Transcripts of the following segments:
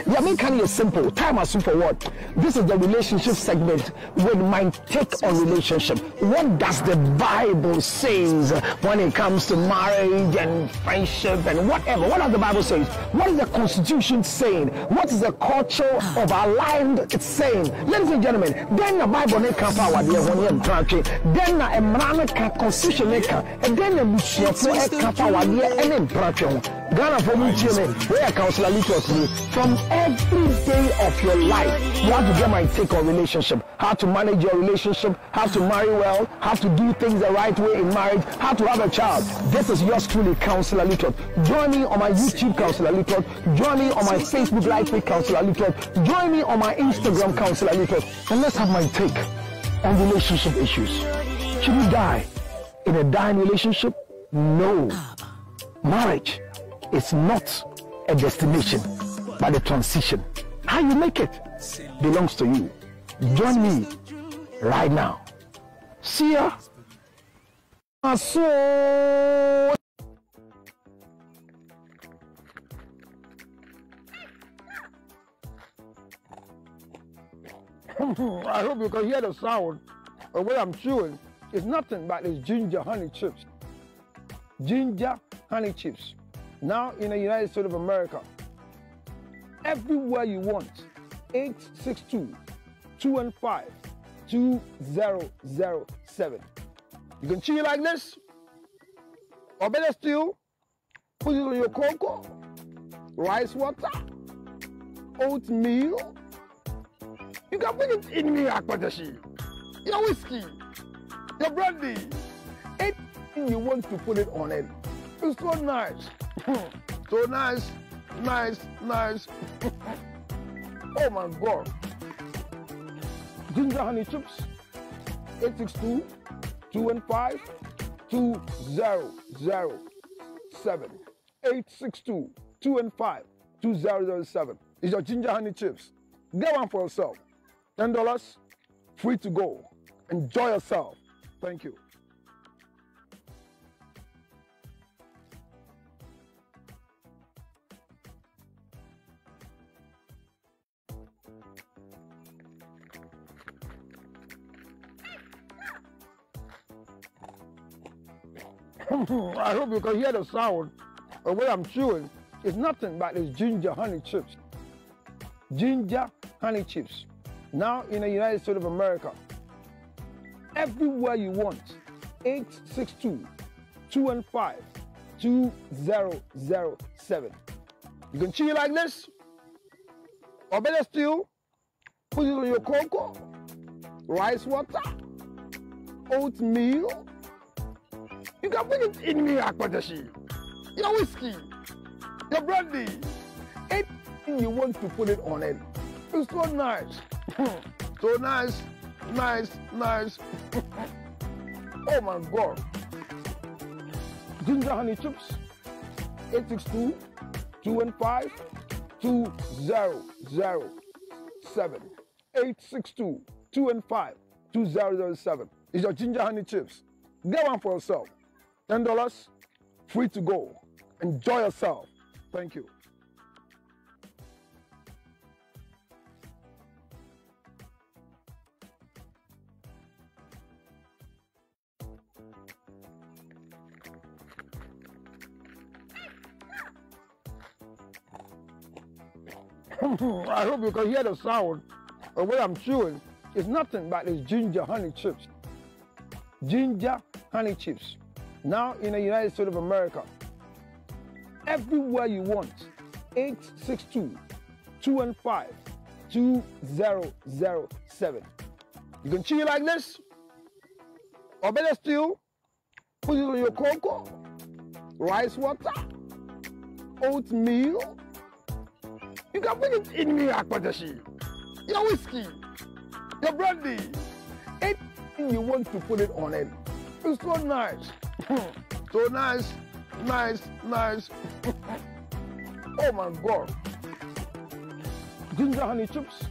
Yeah, me kind of simple. Time as for what? This is the relationship segment with my take on relationship. What does the Bible says when it comes to marriage and friendship and whatever? What does the Bible say? What is the Constitution saying? What is the culture of our land saying? Ladies and gentlemen, then the Bible ne can power there when you country. Then a man can Constitution and then the Muslim can power there and then country. Ghana for me, where Councillor Lito to me. From every day of your life, you have to get my take on relationship. How to manage your relationship, how to marry well, how to do things the right way in marriage, how to have a child. This is yours truly, Councillor Lito. Join me on my YouTube, Councillor Lito. Join me on my Facebook Live page, Councillor Lito. Join me on my Instagram, Councillor Lito. And let's have my take on relationship issues. Should you die in a dying relationship? No. Marriage is not a destination, but a transition. How you make it belongs to you. Join me right now. See ya. I hope you can hear the sound of what I'm chewing. It's nothing but it's ginger honey chips. Ginger honey chips. Now in the United States of America, everywhere you want, 862-215-2007. You can chew like this, or better still, put it on your cocoa, rice water, oatmeal. You can put it in your akpatashi, your whiskey, your brandy, anything you want to put it on it. It's so nice. So nice, nice, nice. Oh my God. Ginger honey chips, 862-215-2007. 862-215-2007. It's your ginger honey chips. Get one for yourself. $10, free to go. Enjoy yourself. Thank you. I hope you can hear the sound of what I'm chewing. It's nothing but it's ginger honey chips. Ginger honey chips. Now in the United States of America, everywhere you want, 862-215-2007. You can chew like this, or better still, put it on your cocoa, rice water, oatmeal. You can put it in your akpatashi, your whiskey, your brandy, anything you want to put it on it. It's so nice. So nice, nice, nice. Oh my God. Ginger honey chips, 862-215-2007. 862-215-2007. It's your ginger honey chips. Get one for yourself. $10, free to go. Enjoy yourself. Thank you. I hope you can hear the sound of what I'm chewing. It's nothing but it's ginger honey chips. Ginger honey chips. Now in the United States of America, everywhere you want, 862-215-2007. You can chew like this, or better still, put it on your cocoa, rice water, oatmeal. You can put it in your akpatashi, your whiskey, your brandy, anything you want to put it on it. It's so nice. So nice, nice, nice. Oh my God. Ginger honey chips,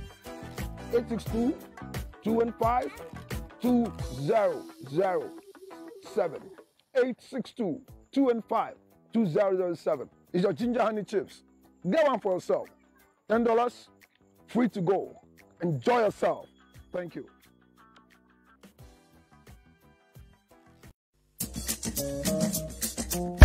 862-215-2007. 862-215-2007. It's your ginger honey chips. Get one for yourself. $10, free to go. Enjoy yourself. Thank you.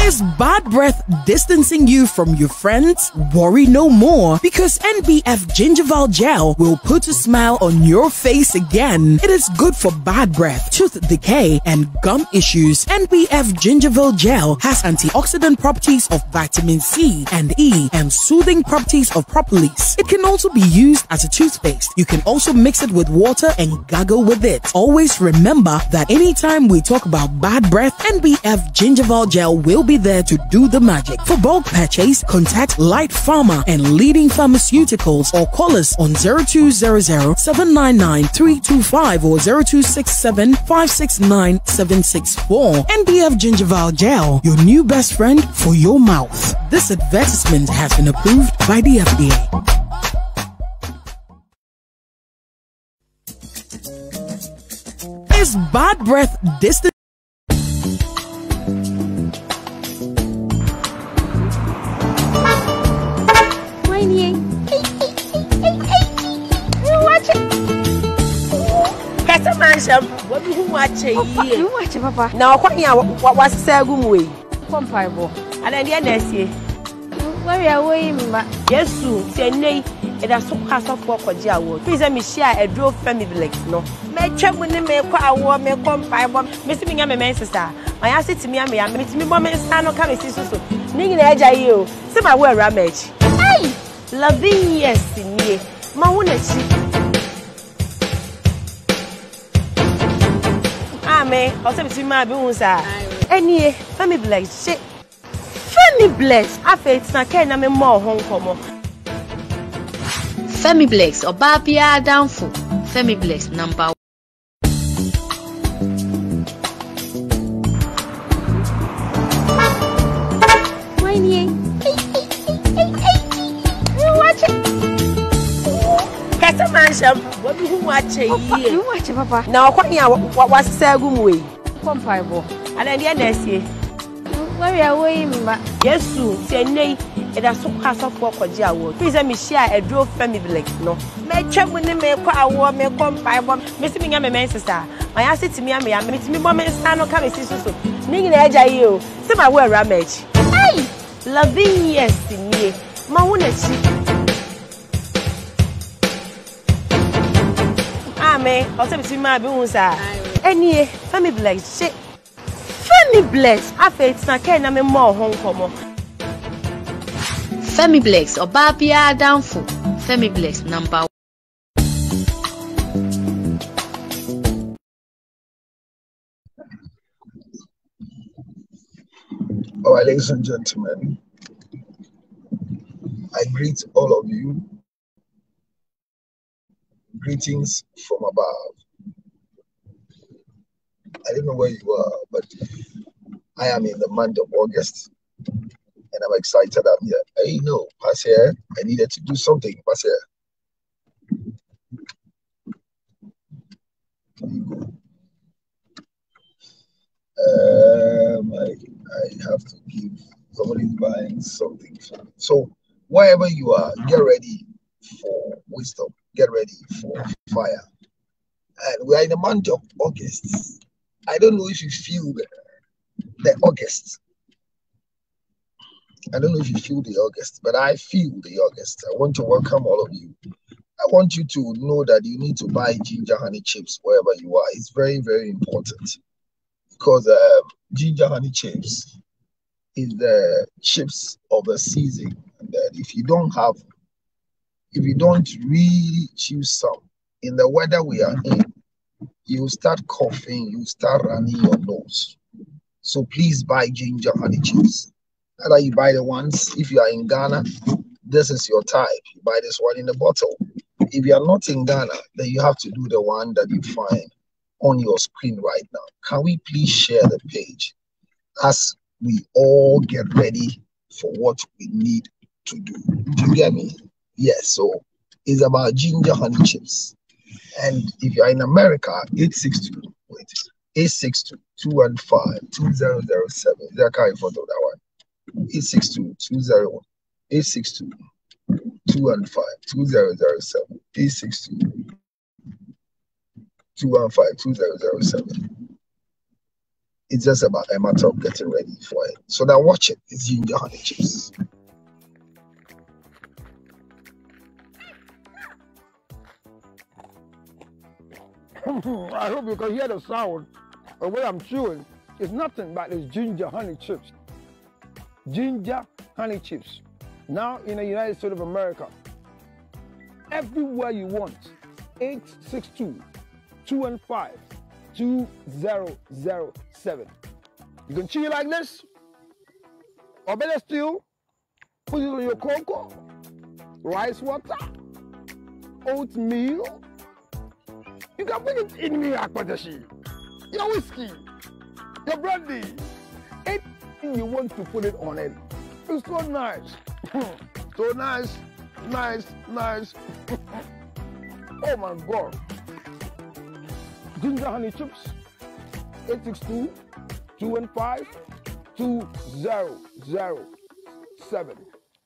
Is bad breath distancing you from your friends? Worry no more, because NBF Gingival Gel will put a smile on your face again. It is good for bad breath, tooth decay, and gum issues. NBF Gingival Gel has antioxidant properties of vitamin C and E and soothing properties of propolis. It can also be used as a toothpaste. You can also mix it with water and gargle with it. Always remember that anytime we talk about bad breath, NBF Gingival Gel will be there to do the magic. For bulk purchase, contact Light Pharma and leading pharmaceuticals or call us on 0200-799-325 or 0267-569-764. NBF Gingival Gel, your new best friend for your mouth. This advertisement has been approved by the FDA. Is bad breath distant? What do you watch? You watch, Papa. Now, what say good way? Comparable. And then the next year. Where are we? Yes, soon. Say nay. It has so cast off for Jawo. Please let me share a draw family legs. No, may check when they make a war, may comparable. Mr. Mingham, my sister. My answer to me, I'm meeting me, woman, stand or come and see so. Nigga, edge are you? See my word, ramage. Hey, loving yes, in ye. My one is I'll say between my bones are any family bless shit. Family bless. I face na can I'm more home come. Family bless or Babia downfall. Family bless number 1. What do you watch? You watch, Papa. Now, what say good way? Comparable. And then the next year. Where are we? Yes, soon. Say nay. It has so cast off for Jawo. Please let me share a draw family legs. No, may check when they make a war, may comparable. Mr. Mingham, my sister. My answer to me, I'm meeting me, woman, stand or come and see so. Nigga, edge are you? See my word, ramage. Hey, loving yes, in ye. My one is I'll say between my bones are any family bless shit. Family bless. I face na can I'm more home come. Family bless or Babia downfall. Family bless number 1. All right, ladies and gentlemen, I greet all of you. Greetings from above. I don't know where you are, but I am in the month of August, and I'm excited. I'm here. Hey, no, Pastor, I needed to do something, Pastor. I have to give somebody's buying something for me. So wherever you are, get ready for wisdom. Get ready for fire. And we are in the month of August. I don't know if you feel the August. I don't know if you feel the August, but I feel the August. I want to welcome all of you. I want you to know that you need to buy ginger honey chips wherever you are. It's very, very important, because ginger honey chips is the chips of the season. And that if you don't really choose some in the weather we are in, you start coughing, you start running your nose. So please buy ginger honey chips. Either you buy the ones, if you are in Ghana, this is your type. You buy this one in the bottle. If you are not in Ghana, then you have to do the one that you find on your screen right now. Can we please share the page as we all get ready for what we need to do? Do you get me? Yes, so it's about ginger honey chips. And if you're in America, 862-215-2007. Is there a photo of that one? 862-201-862. 215 2007 862 215 2007. It's just about a matter of getting ready for it. So now watch it. It's ginger honey chips. I hope you can hear the sound of what I'm chewing. It's nothing but it's ginger honey chips. Ginger honey chips. Now in the United States of America. Everywhere you want. 862-215-2007. You can chew it like this. Or better still, put it on your cocoa, rice water, oatmeal. You can put it in your akpadashi, your whiskey, your brandy. Anything you want to put it on it. It's so nice. So nice, nice, nice. Oh my God. Ginger honey chips. 862-215-2007.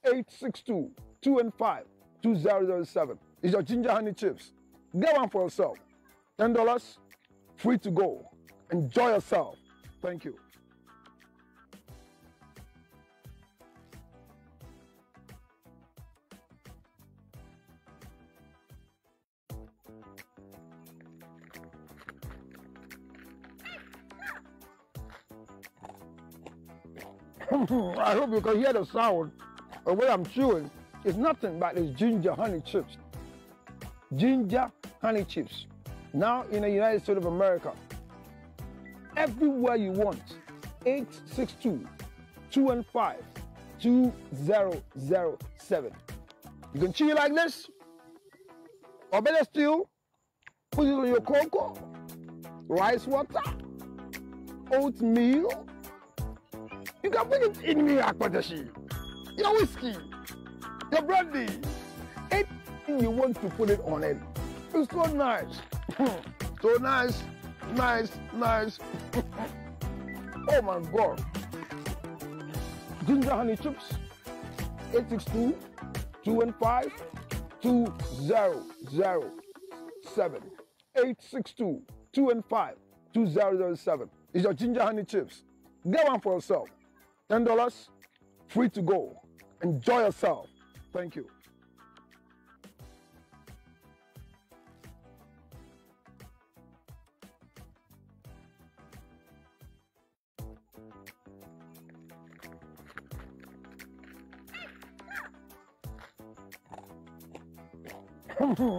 862-215-2007. It's your ginger honey chips. Get one for yourself. $10, free to go. Enjoy yourself. Thank you. I hope you can hear the sound of what I'm chewing. It's nothing but it's ginger honey chips. Ginger honey chips. Now in the United States of America. Everywhere you want. 862-215-2007. You can chew it like this. Or better still, put it on your cocoa, rice water, oatmeal. You can put it in your akpadashi, your whiskey, your brandy. Anything you want to put it on it. It's so nice. So nice, nice, nice. Oh my God. Ginger honey chips. 862-215-2007. 862-215-2007. It's your ginger honey chips. Get one for yourself. $10, free to go. Enjoy yourself. Thank you.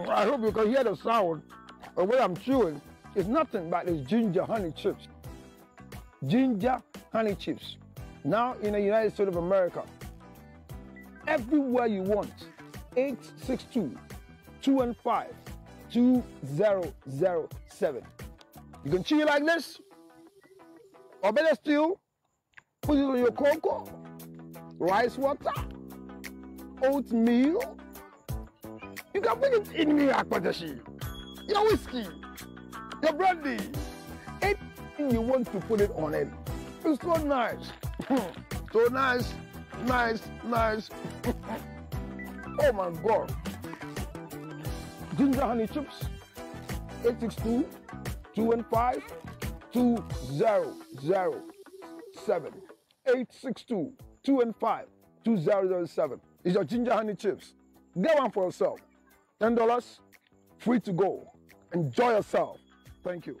I hope you can hear the sound of what I'm chewing. It's nothing but it's ginger honey chips. Ginger honey chips. Now in the United States of America. Everywhere you want. 862-215-2007. You can chew it like this. Or better still, put it on your cocoa, rice water, oatmeal. You can put it in your akpadashi, your whiskey, your brandy. Anything you want to put it on it. It's so nice. So nice, nice, nice. Oh my God. Ginger honey chips. 862-215-2007. 862-215-2007. It's your ginger honey chips. Get one for yourself. $10, free to go. Enjoy yourself. Thank you.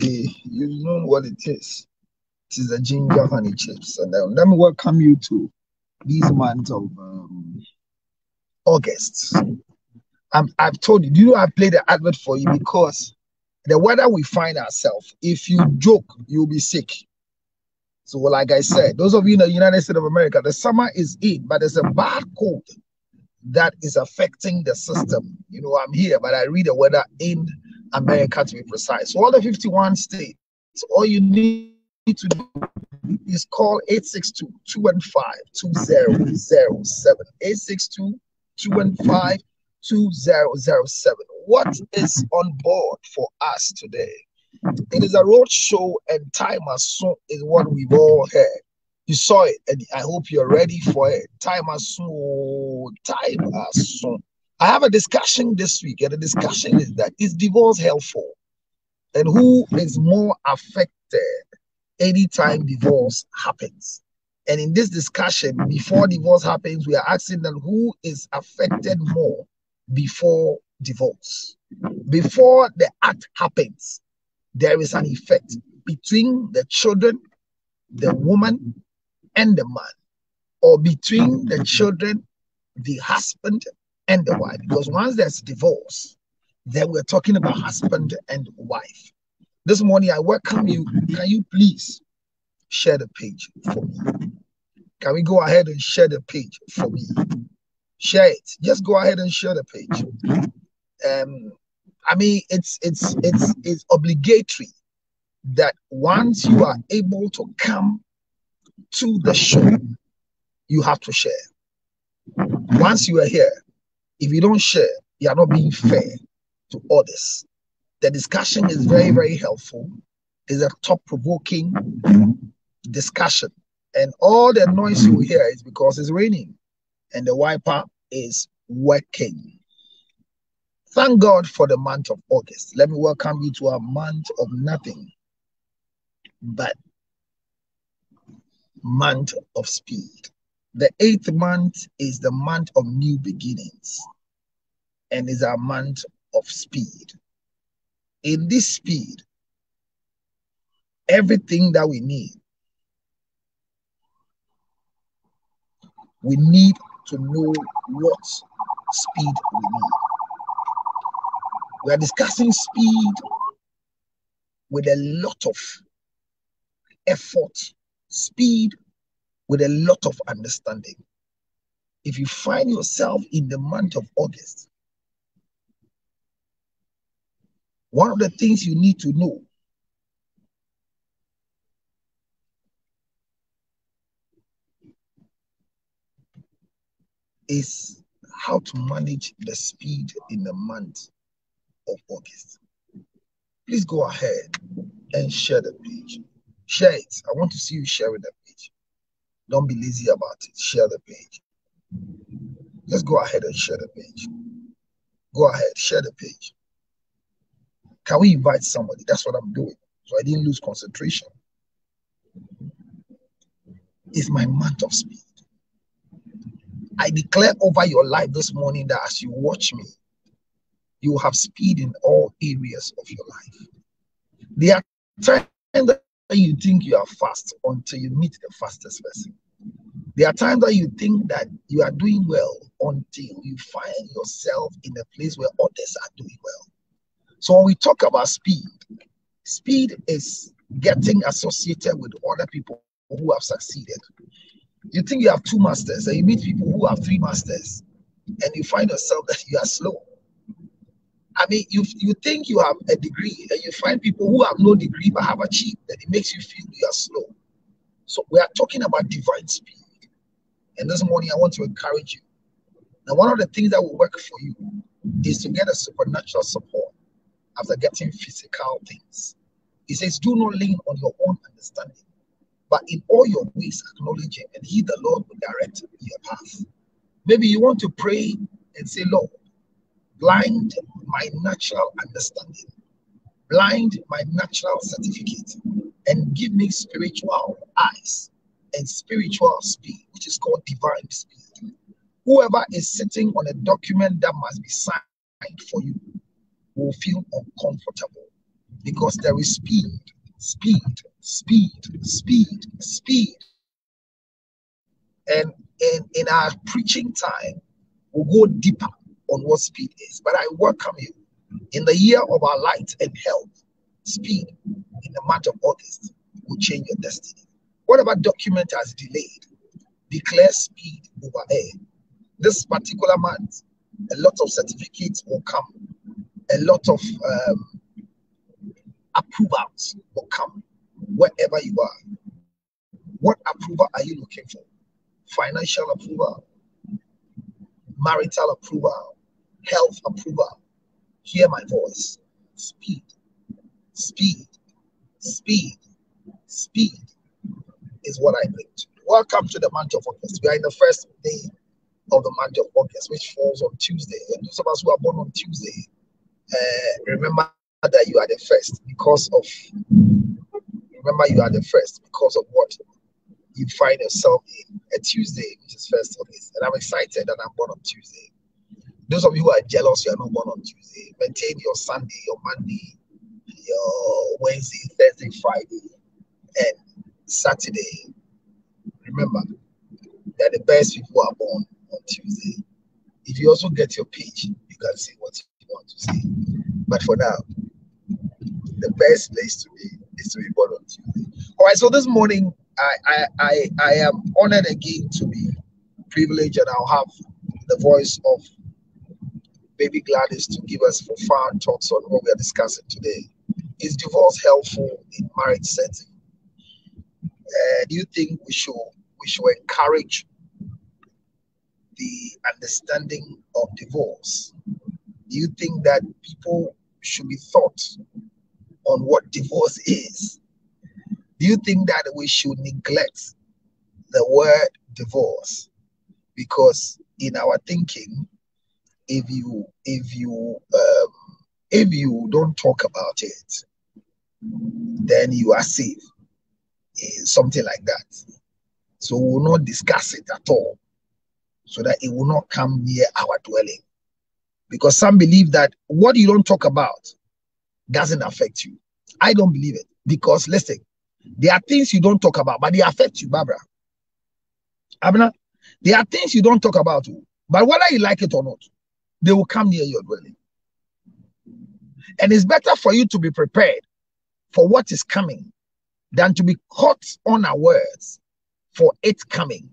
You know what it is. It is the ginger honey chips. And let me welcome you to these months of August. I've told you, do you know I played the advert for you because the weather we find ourselves, if you joke, you'll be sick. So like I said, those of you in the United States of America, the summer is in, but there's a bad cold that is affecting the system. You know, I'm here, but I read the weather in America to be precise. So all the 51 states, all you need to do is call 862-215-2007. 862-215-2007. what is on board for us today? It is a road show, and time as soon is what we've all heard. You saw it, and I hope you're ready for it. Time as soon. Time as soon. I have a discussion this week, and the discussion is that is divorce helpful? And who is more affected anytime divorce happens? And in this discussion, before divorce happens, we are asking them who is affected more before divorce. Before the act happens, there is an effect between the children, the woman, and the man, or between the children, the husband, and the wife. Because once there's divorce, then we're talking about husband and wife. This morning, I welcome you. Can you please share the page for me? Can we go ahead and share the page for me? Share it. Just go ahead and share the page. I mean, it's obligatory that once you are able to come to the show, you have to share. Once you are here, if you don't share, you are not being fair to others. The discussion is very, very helpful. It's a thought-provoking discussion. And all the noise you hear is because it's raining and the wiper is working. Thank God for the month of August. Let me welcome you to a month of nothing but month of speed. The 8th month is the month of new beginnings and is a month of speed. In this speed, everything that we need to know what speed we need. We are discussing speed with a lot of effort, speed with a lot of understanding. If you find yourself in the month of August, one of the things you need to know is how to manage the speed in the month of August. Please go ahead and share the page. Share it. I want to see you sharing the page. Don't be lazy about it. Share the page. Just go ahead and share the page. Go ahead, share the page. Can we invite somebody? That's what I'm doing. So I didn't lose concentration. It's my month of speed. I declare over your life this morning that as you watch me, you will have speed in all areas of your life. There are times that you think you are fast until you meet the fastest person. There are times that you think that you are doing well until you find yourself in a place where others are doing well. So when we talk about speed, speed is getting associated with other people who have succeeded. You think you have 2 masters and you meet people who have 3 masters and you find yourself that you are slow. I mean, you think you have a degree and you find people who have no degree but have achieved, and it makes you feel you are slow. So we are talking about divine speed. And this morning I want to encourage you. Now, one of the things that will work for you is to get a supernatural support after getting physical things. He says, do not lean on your own understanding, but in all your ways acknowledge him, and he, the Lord, will direct your path. Maybe you want to pray and say, Lord, blind my natural understanding, blind my natural certificate, and give me spiritual eyes and spiritual speed, which is called divine speed. Whoever is sitting on a document that must be signed for you will feel uncomfortable because there is speed, speed, speed, speed, speed. And in our preaching time, we'll go deeper on what speed is. But I welcome you in the year of our light and health. Speed in the month of August will change your destiny. Whatever document has delayed, declare speed over air. This particular month, a lot of certificates will come. A lot of approvals will come wherever you are. What approval are you looking for? Financial approval, marital approval, health approval, Hear my voice. Speed, speed, speed, speed is what I bring to you. Welcome to the month of August. We are in the first day of the month of August, which falls on Tuesday. And those of us who are born on Tuesday, remember that you are the first because of what you find yourself in a Tuesday, which is 1st August. And I'm excited that I'm born on Tuesday. Those of you who are jealous you are not born on Tuesday, maintain your Sunday, your Monday, your Wednesday, Thursday, Friday, and Saturday. Remember that the best people are born on Tuesday. If you also get your page, you can see what you want to say. But for now, the best place to be is to be born on Tuesday. All right, so this morning, I am honored again to be privileged, and I'll have the voice of Baby Gladys to give us profound talks on what we are discussing today. Is divorce helpful in marriage setting? Do you think we should encourage the understanding of divorce? Do you think that people should be taught on what divorce is? Do you think that we should neglect the word divorce? Because in our thinking, if you don't talk about it, then you are safe. Something like that. So we will not discuss it at all, so that it will not come near our dwelling. Because some believe that what you don't talk about doesn't affect you. I don't believe it. Because listen, there are things you don't talk about, but they affect you, Barbara. Abner, there are things you don't talk about, but whether you like it or not, they will come near your dwelling. And it's better for you to be prepared for what is coming than to be caught unawares for it coming.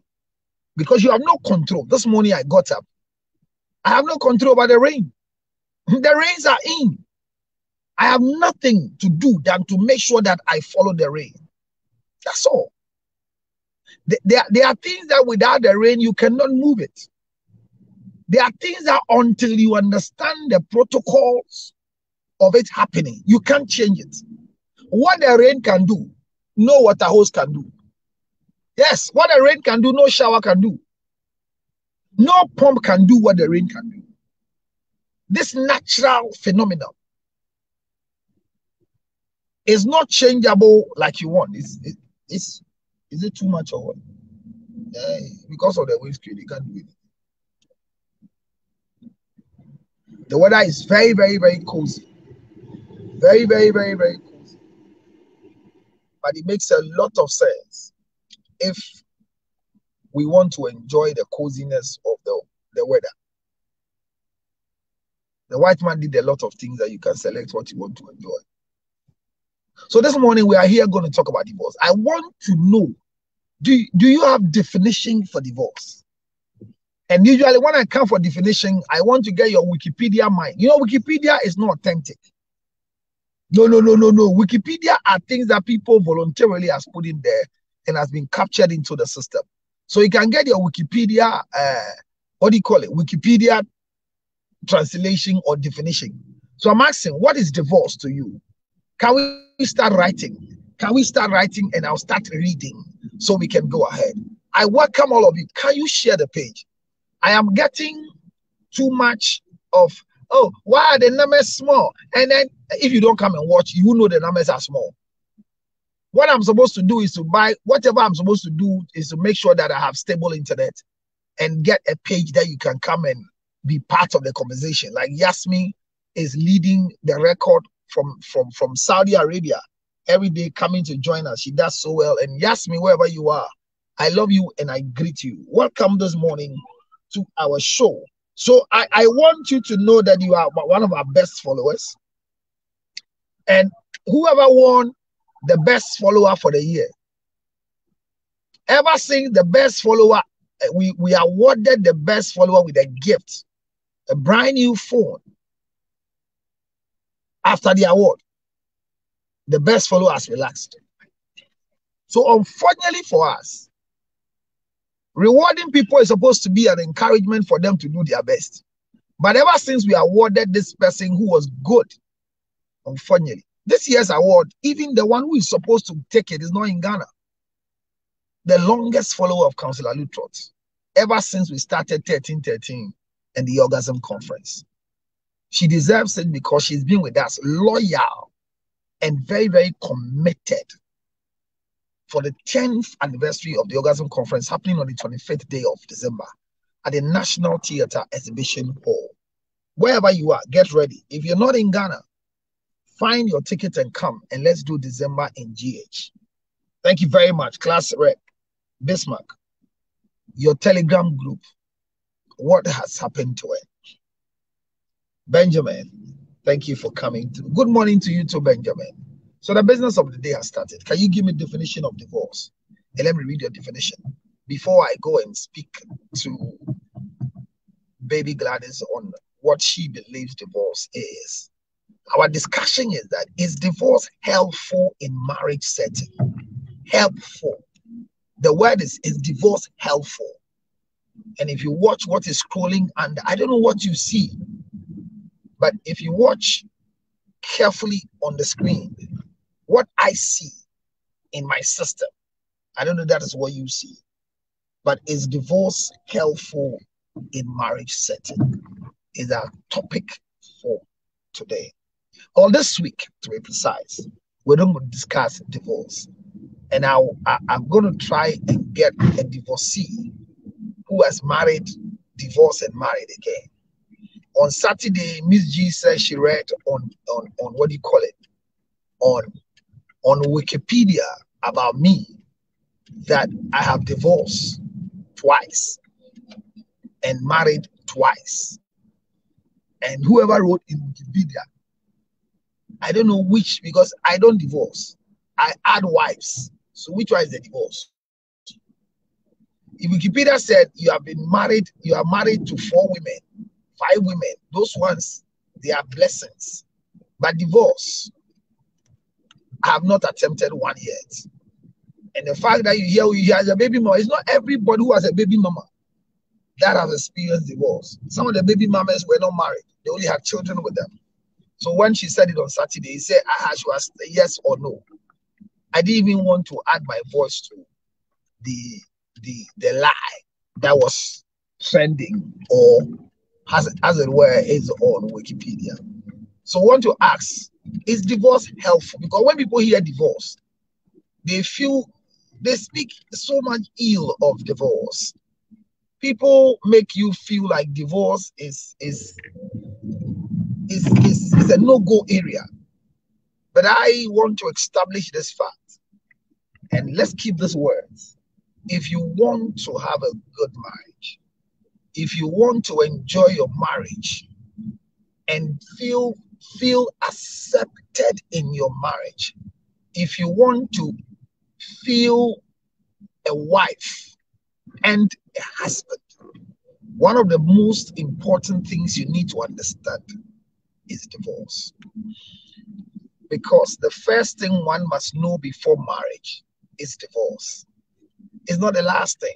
Because you have no control. This morning I got up. I have no control over the rain. The rains are in. I have nothing to do than to make sure that I follow the rain. That's all. There are things that without the rain, you cannot move it. There are things that until you understand the protocols of it happening, you can't change it. What the rain can do, no water hose can do. Yes, what the rain can do, no shower can do. No pump can do what the rain can do. This natural phenomenon is not changeable like you want. Is it too much or what? Because of the windscreen, you can't do it. The weather is very, very, very cozy. Very, very, very, very cozy. But it makes a lot of sense if we want to enjoy the coziness of the weather. The white man did a lot of things that you can select what you want to enjoy. So this morning we are here going to talk about divorce. I want to know, do you have definition for divorce? And usually when I come for definition, I want to get your Wikipedia mind. You know, Wikipedia is not authentic. No. Wikipedia are things that people voluntarily has put in there and has been captured into the system. So you can get your Wikipedia, what do you call it? Wikipedia translation or definition. So I'm asking, what is divorce to you? Can we start writing? Can we start writing and I'll start reading so we can go ahead? I welcome all of you. Can you share the page? I am getting too much of, oh, why are the numbers small? And then if you don't come and watch, you will know the numbers are small. What I'm supposed to do is to buy, whatever I'm supposed to do is to make sure that I have stable internet and get a page that you can come and be part of the conversation. Like Yasmin is leading the record from Saudi Arabia every day, coming to join us. She does so well. And Yasmin, wherever you are, I love you and I greet you. Welcome this morning to our show. So I want you to know that you are one of our best followers. And whoever won the best follower for the year, ever since the best follower, we awarded the best follower with a gift, a brand new phone. After the award, the best follower has relaxed. So unfortunately for us, rewarding people is supposed to be an encouragement for them to do their best. But ever since we awarded this person who was good, unfortunately, this year's award, even the one who is supposed to take it is not in Ghana. The longest follower of Councillor Lutrot, ever since we started 1313 and the Orgasm Conference. She deserves it because she's been with us, loyal and very, very committed for the 10th anniversary of the Orgasm Conference happening on the 25th day of December at the National Theatre Exhibition Hall. Wherever you are, get ready. If you're not in Ghana, find your ticket and come, and let's do December in GH. Thank you very much. Class Rep, Bismarck, your Telegram group, what has happened to it? Benjamin, thank you for coming through. Good morning to you too, Benjamin. So the business of the day has started. Can you give me a definition of divorce? And let me read your definition before I go and speak to Baby Gladys on what she believes divorce is. Our discussion is that, is divorce helpful in marriage setting? Helpful. The word is divorce helpful? And if you watch what is scrolling, and I don't know what you see, but if you watch carefully on the screen, what I see in my system, I don't know that is what you see, but is divorce helpful in marriage setting? Is our topic for today. Or this week, to be precise, we're going to discuss divorce. And I'm going to try and get a divorcee who has married, divorced, and married again. On Saturday, Miss G said she read on what do you call it? On Wikipedia about me that I have divorced twice and married twice. And whoever wrote in Wikipedia, I don't know which, because I don't divorce. I add wives. So which one is the divorce? If Wikipedia said you have been married, you are married to 4 women, 5 women, those ones, they are blessings. But divorce, I have not attempted one yet. And the fact that you hear as a baby mama, it's not everybody who has a baby mama that has experienced divorce. Some of the baby mamas were not married. They only had children with them. So when she said it on Saturday, he said, she was yes or no. I didn't even want to add my voice to the lie that was trending, or as it were, is on Wikipedia. So I want to ask, is divorce helpful? Because when people hear divorce, they speak so much ill of divorce. People make you feel like divorce is a no-go area. But I want to establish this fact. And let's keep these words. If you want to have a good marriage, if you want to enjoy your marriage and feel accepted in your marriage, if you want to feel a wife and a husband, one of the most important things you need to understand is divorce. Because the first thing one must know before marriage is divorce. It's not the last thing.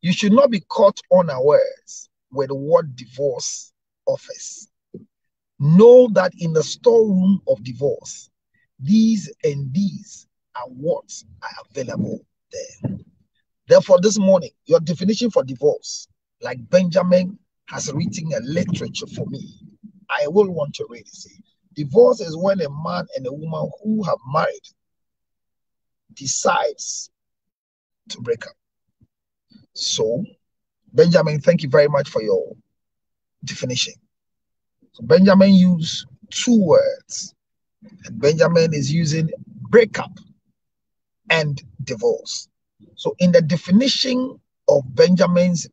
You should not be caught unawares with what divorce offers. Know that in the storeroom of divorce, these and these are what are available there. Therefore, this morning, your definition for divorce, like Benjamin has written a literature for me, I will want to read it. Divorce is when a man and a woman who have married decides to break up. So, Benjamin, thank you very much for your definition. So Benjamin used 2 words, and Benjamin is using breakup and divorce. So in the definition of Benjamin's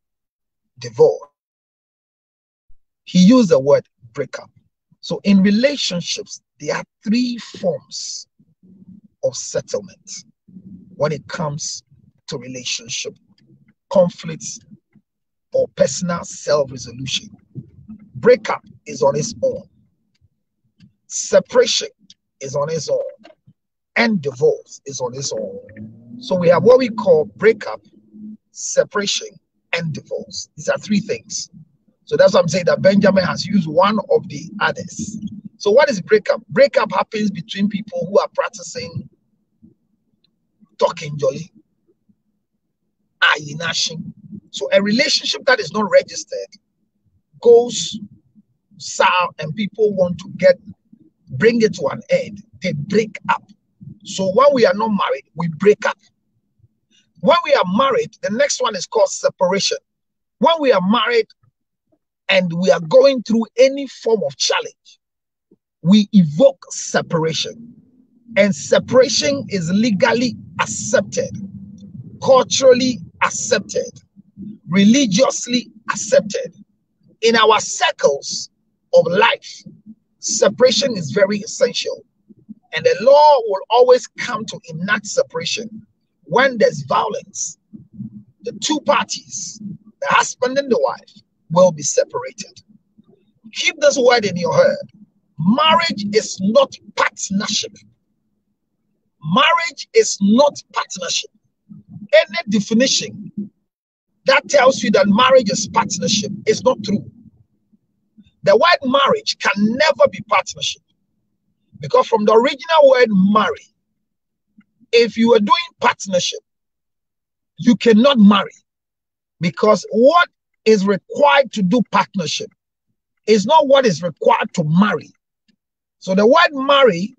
divorce, he used the word breakup. So in relationships, there are 3 forms of settlement when it comes to relationship: conflicts or personal self-resolution. Breakup is on its own. Separation is on its own. And divorce is on its own. So we have what we call breakup, separation, and divorce. These are 3 things. So So that's what I'm saying, that Benjamin has used one of the others. So what is breakup? Breakup happens between people who are practicing talking jolly, ayinashing. So a relationship that is not registered goes sour and people want to bring it to an end. They break up. So when we are not married, we break up. When we are married, the next one is called separation. When we are married and we are going through any form of challenge, we evoke separation. And separation is legally accepted, culturally accepted, religiously accepted. In our circles of life, separation is very essential. And the law will always come to enact separation when there's violence. The two parties, the husband and the wife, will be separated. Keep this word in your head. Marriage is not partnership. Marriage is not partnership. Any definition that tells you that marriage is partnership is not true. The word marriage can never be partnership. Because from the original word marry, if you are doing partnership, you cannot marry. Because what is required to do partnership is not what is required to marry. So the word marry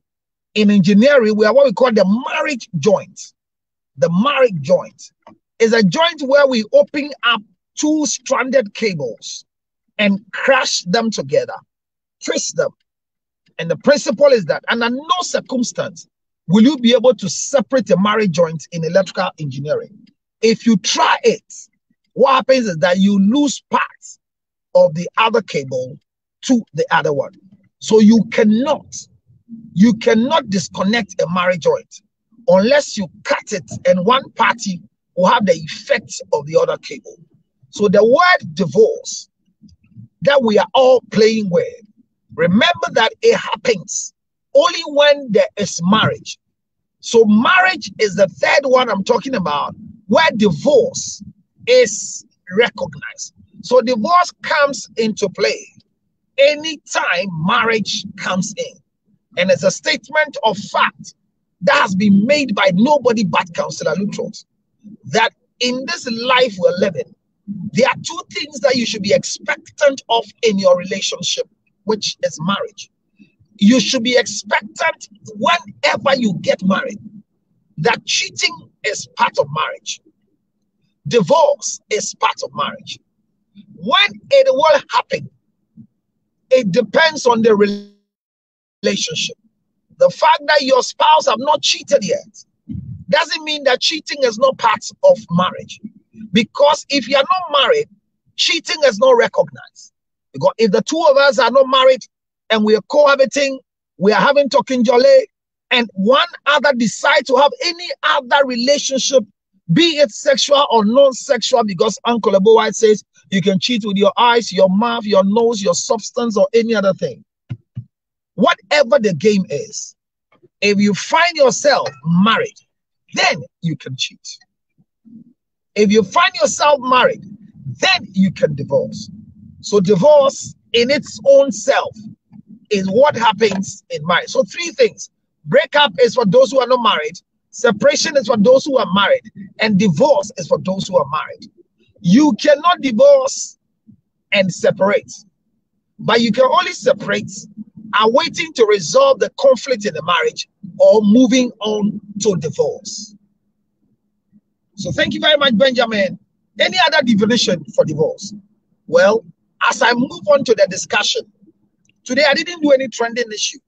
in engineering, we are what we call the marriage joint. The marriage joint is a joint where we open up two stranded cables and crash them together, twist them. And the principle is that under no circumstance will you be able to separate a marriage joint in electrical engineering. If you try it, what happens is that you lose parts of the other cable to the other one. So you cannot disconnect a marriage joint unless you cut it and one party will have the effects of the other cable. So the word divorce that we are all playing with, remember that it happens only when there is marriage. So marriage is the third one I'm talking about, where divorce is recognized. So divorce comes into play anytime marriage comes in. And it's a statement of fact that has been made by nobody but Councillor Lutros, that in this life we're living, there are two things that you should be expectant of in your relationship, which is marriage. You should be expectant whenever you get married that cheating is part of marriage. Divorce is part of marriage. When it will happen, it depends on the relationship. The fact that your spouse have not cheated yet doesn't mean that cheating is not part of marriage. Because if you are not married, cheating is not recognized. Because if the two of us are not married and we are cohabiting, we are having talking jolly, and one other decide to have any other relationship, be it sexual or non-sexual, because Uncle Ebo White says you can cheat with your eyes, your mouth, your nose, your substance, or any other thing. Whatever the game is, if you find yourself married, then you can cheat. If you find yourself married, then you can divorce. So divorce in its own self is what happens in marriage. So three things. Breakup is for those who are not married. Separation is for those who are married. And divorce is for those who are married. You cannot divorce and separate. But you can only separate awaiting to resolve the conflict in the marriage or moving on to divorce. So thank you very much, Benjamin. Any other definition for divorce? Well, as I move on to the discussion, today I didn't do any trending issue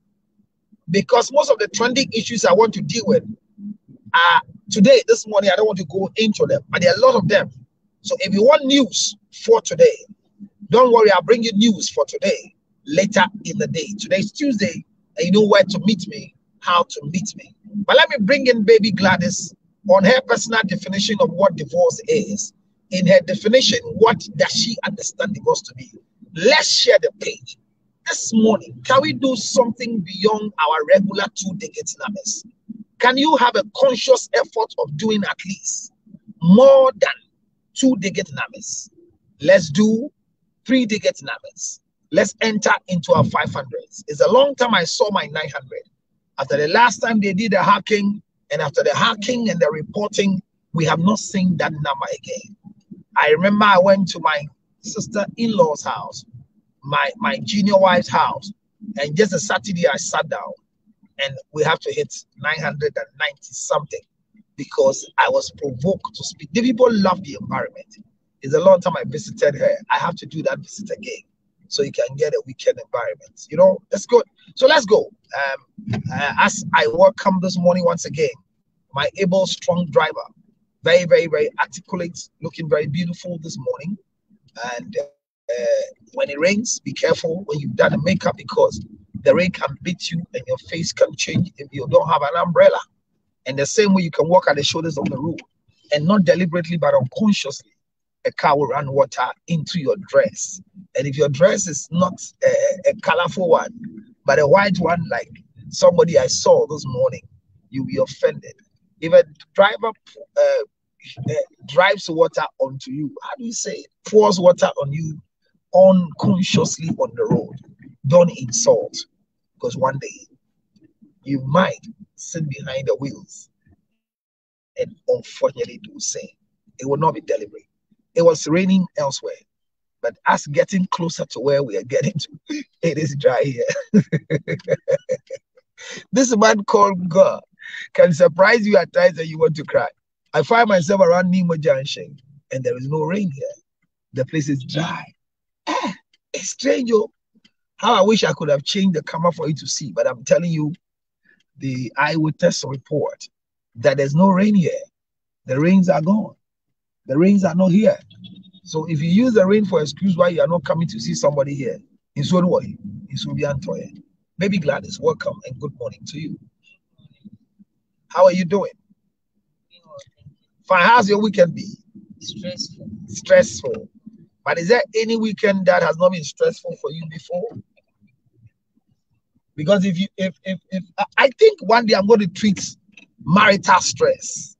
because most of the trending issues I want to deal with are today, this morning, I don't want to go into them, but there are a lot of them. So if you want news for today, don't worry, I'll bring you news for today later in the day. Today is Tuesday, and you know where to meet me, how to meet me. But let me bring in Baby Gladys on her personal definition of what divorce is. In her definition, what does she understand divorce to be? Let's share the page. This morning, can we do something beyond our regular 2 digits numbers? Can you have a conscious effort of doing at least more than 2 digit numbers? Let's do 3-digit numbers. Let's enter into our 500s. It's a long time I saw my 900. After the last time they did the hacking, and after the hacking and the reporting, we have not seen that number again. I remember I went to my sister-in-law's house, my junior wife's house, and just a Saturday I sat down, and we have to hit 990 something because I was provoked to speak. The people love the environment. It's a long time I visited her. I have to do that visit again so you can get a weekend environment. You know, that's good. So let's go. As I welcome this morning once again, my able, strong driver, very, very, very articulate, looking very beautiful this morning. And when it rains, be careful when you've done the makeup because the rain can beat you and your face can change if you don't have an umbrella. And the same way you can walk at the shoulders of the road and not deliberately but unconsciously, a car will run water into your dress. And if your dress is not a colorful one, but a white one like somebody I saw this morning, you'll be offended. If a driver drives water onto you, how do you say it? Pours water on you unconsciously on the road, don't insult, because one day you might sit behind the wheels and unfortunately do the same. It will not be deliberate. It was raining elsewhere, but us getting closer to where we are getting to, it is dry here. This man called God can surprise you at times that you want to cry. I find myself around Nemo Junction and there is no rain here. The place is dry. It's strange, oh. How I wish I could have changed the camera for you to see, but I'm telling you, the eyewitness report that there's no rain here. The rains are gone. The rains are not here. So if you use the rain for excuse why you are not coming to see somebody here, it's what way. It's will be Antoine. Baby Gladys, welcome and good morning to you. How are you doing? Fine. How's your weekend be? Stressful. Stressful. But is there any weekend that has not been stressful for you before? Because if I think one day I'm going to treat marital stress.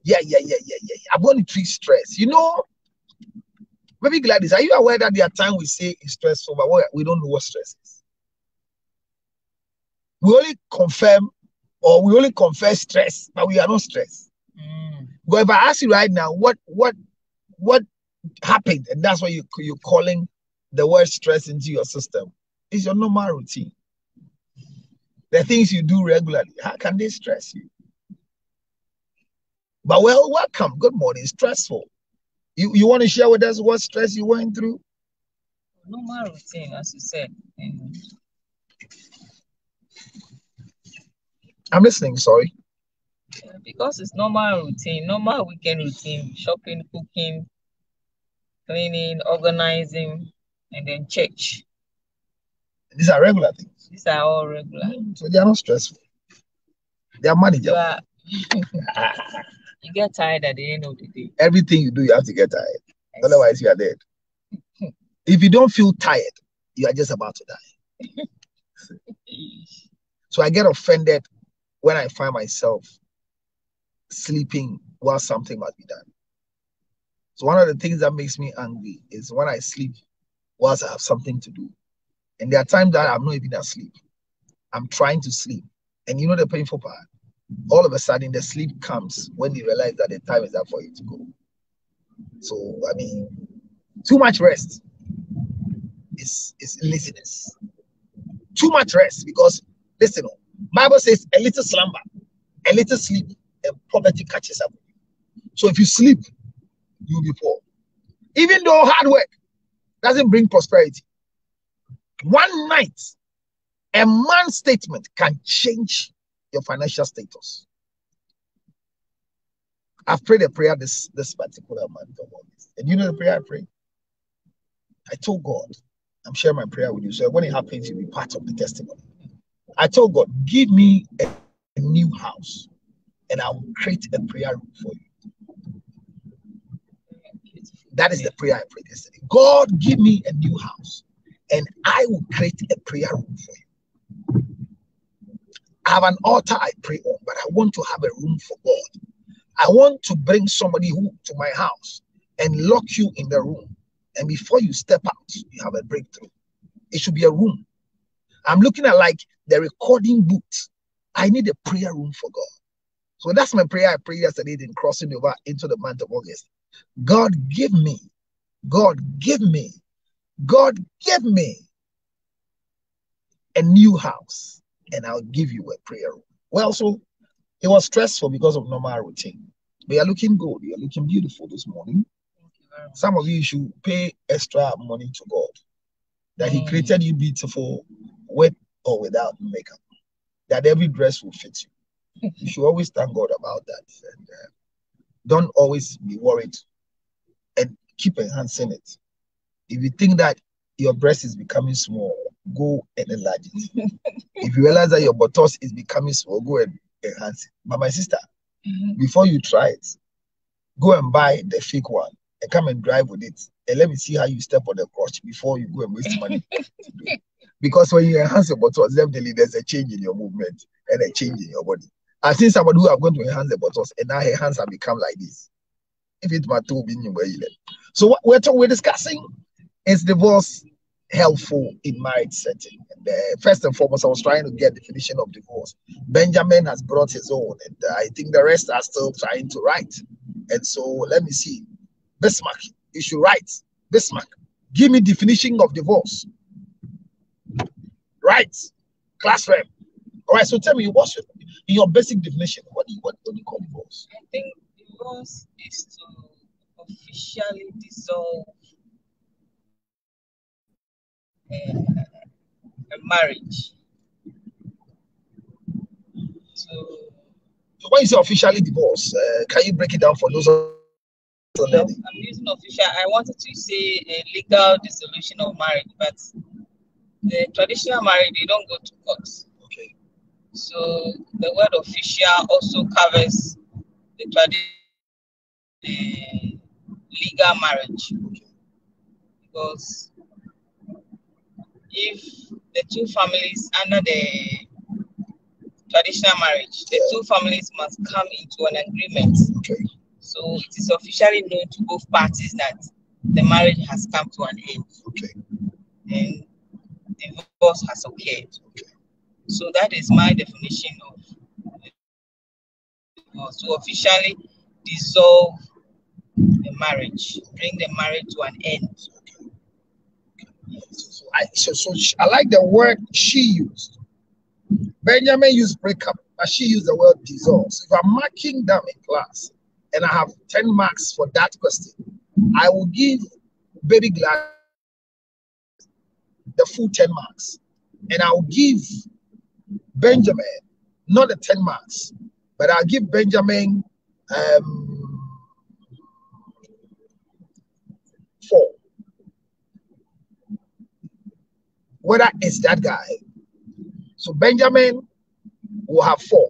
Yeah. I'm going to treat stress. You know, Baby Gladys, are you aware that there are times we say it's stressful, but we don't know what stress is? We only confirm or we only confess stress, but we are not stressed. But if I ask you right now, what happened, and that's why you're calling the word stress into your system, it's your normal routine. The things you do regularly, how can they stress you? But well, welcome. Good morning. Stressful. You want to share with us what stress you went through? Normal routine, as you said. I'm listening, sorry. Because it's normal routine, normal weekend routine, shopping, cooking, cleaning, organizing, and then church. These are regular things. These are all regular. So they are not stressful. They are manageable. You get tired at the end of the day. Everything you do, you have to get tired. Yes. Otherwise, you are dead. If you don't feel tired, you are just about to die. So I get offended when I find myself sleeping while something must be done. So one of the things that makes me angry is when I sleep whilst I have something to do. And there are times that I'm not even asleep. I'm trying to sleep. And you know the painful part? All of a sudden, the sleep comes when you realize that the time is up for you to go. So, I mean, too much rest is laziness. Too much rest because, listen, Bible says a little slumber, a little sleep, and poverty catches up with you. So if you sleep, you'll be poor. Even though hard work doesn't bring prosperity, one night, a man's statement can change your financial status. I've prayed a prayer this particular month of August. And you know the prayer I prayed? I told God, I'm sharing my prayer with you, so when it happens, you'll be part of the testimony. I told God, give me a new house, and I will create a prayer room for you. That is the prayer I prayed yesterday. God, give me a new house, and I will create a prayer room for you. I have an altar I pray on, but I want to have a room for God. I want to bring somebody to my house and lock you in the room And before you step out, you have a breakthrough. It should be a room. I'm looking at like the recording booth. I need a prayer room for God. So that's my prayer I prayed yesterday in crossing over into the month of August. God, give me. God, give me. God, give me a new house, and I'll give you a prayer room. Well, so it was stressful because of normal routine. But you're looking good. You're looking beautiful this morning. Some of you should pay extra money to God that He created you beautiful with or without makeup, that every dress will fit you. You should always thank God about that. And don't always be worried and keep enhancing it. If you think that your breast is becoming small, go and enlarge it. If you realize that your buttocks is becoming small, go and enhance it. But my sister, before you try it, go and buy the fake one and come and drive with it. And let me see how you step on the crotch before you go and waste money. Because when you enhance your buttocks, definitely there's a change in your movement and a change in your body. I've seen somebody who are going to enhance the buttocks and now her hands have become like this. If it's my two being so what we're discussing is divorce helpful in marriage setting. And first and foremost, I was trying to get the definition of divorce. Benjamin has brought his own, and I think the rest are still trying to write. And so let me see. Bismarck, you should write. Bismarck, give me definition of divorce. Right, class rep. All right, so tell me, what's in your basic definition? What do you call divorce? I think divorce is to officially dissolve a marriage. So when you say officially divorce, can you break it down for those who are learning? I'm using official. I wanted to say a legal dissolution of marriage, but the traditional marriage, they don't go to court. Okay. So the word official also covers the legal marriage. Okay. Because if the two families under the traditional marriage, the two families must come into an agreement. Okay. So it is officially known to both parties that the marriage has come to an end. Okay. And divorce has occurred. Okay. So that is my definition of divorce. To officially dissolve the marriage, bring the marriage to an end. So I like the word she used. Benjamin used breakup, but she used the word dissolve. So if I'm marking them in class and I have 10 marks for that question, I will give Baby Glad the full 10 marks. And I'll give Benjamin not the 10 marks, but I'll give Benjamin 4. Whether it's that guy. So Benjamin will have 4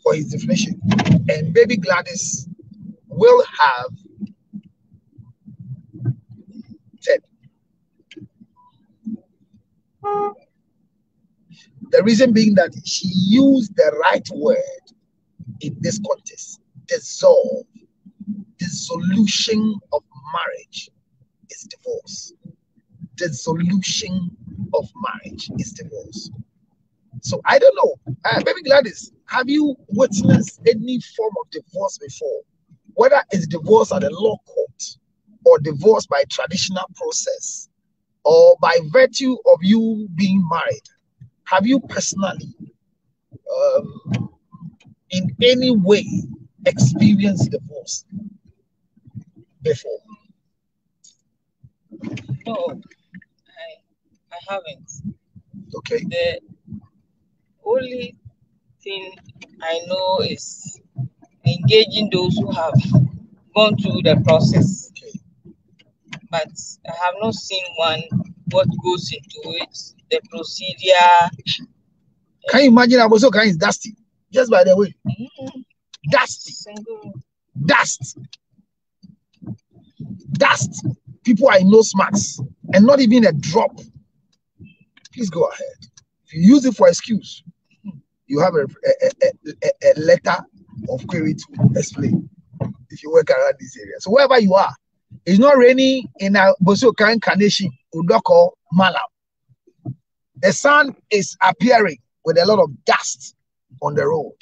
for his definition. And Baby Gladys will have 10. The reason being that she used the right word in this context. Dissolve. Dissolution of marriage is divorce. Dissolution of marriage is divorce. So I don't know, Baby Gladys, have you witnessed any form of divorce before? Whether it's divorce at a law court or divorce by traditional process or by virtue of you being married, have you personally in any way experienced divorce before? No, I haven't. Okay. The only thing I know is engaging those who have gone through the process. Okay. But I have not seen what goes into it, the procedure. Can you imagine Abosokan is dusty? Just by the way. Dusty. Dust. Dust. People are in no smarts and not even a drop. Please go ahead. If you use it for excuse, you have a letter of query to explain if you work around this area. So wherever you are, It's not raining in a Bosoka Carnation, Udoko, Malam. The sun is appearing with a lot of dust on the road.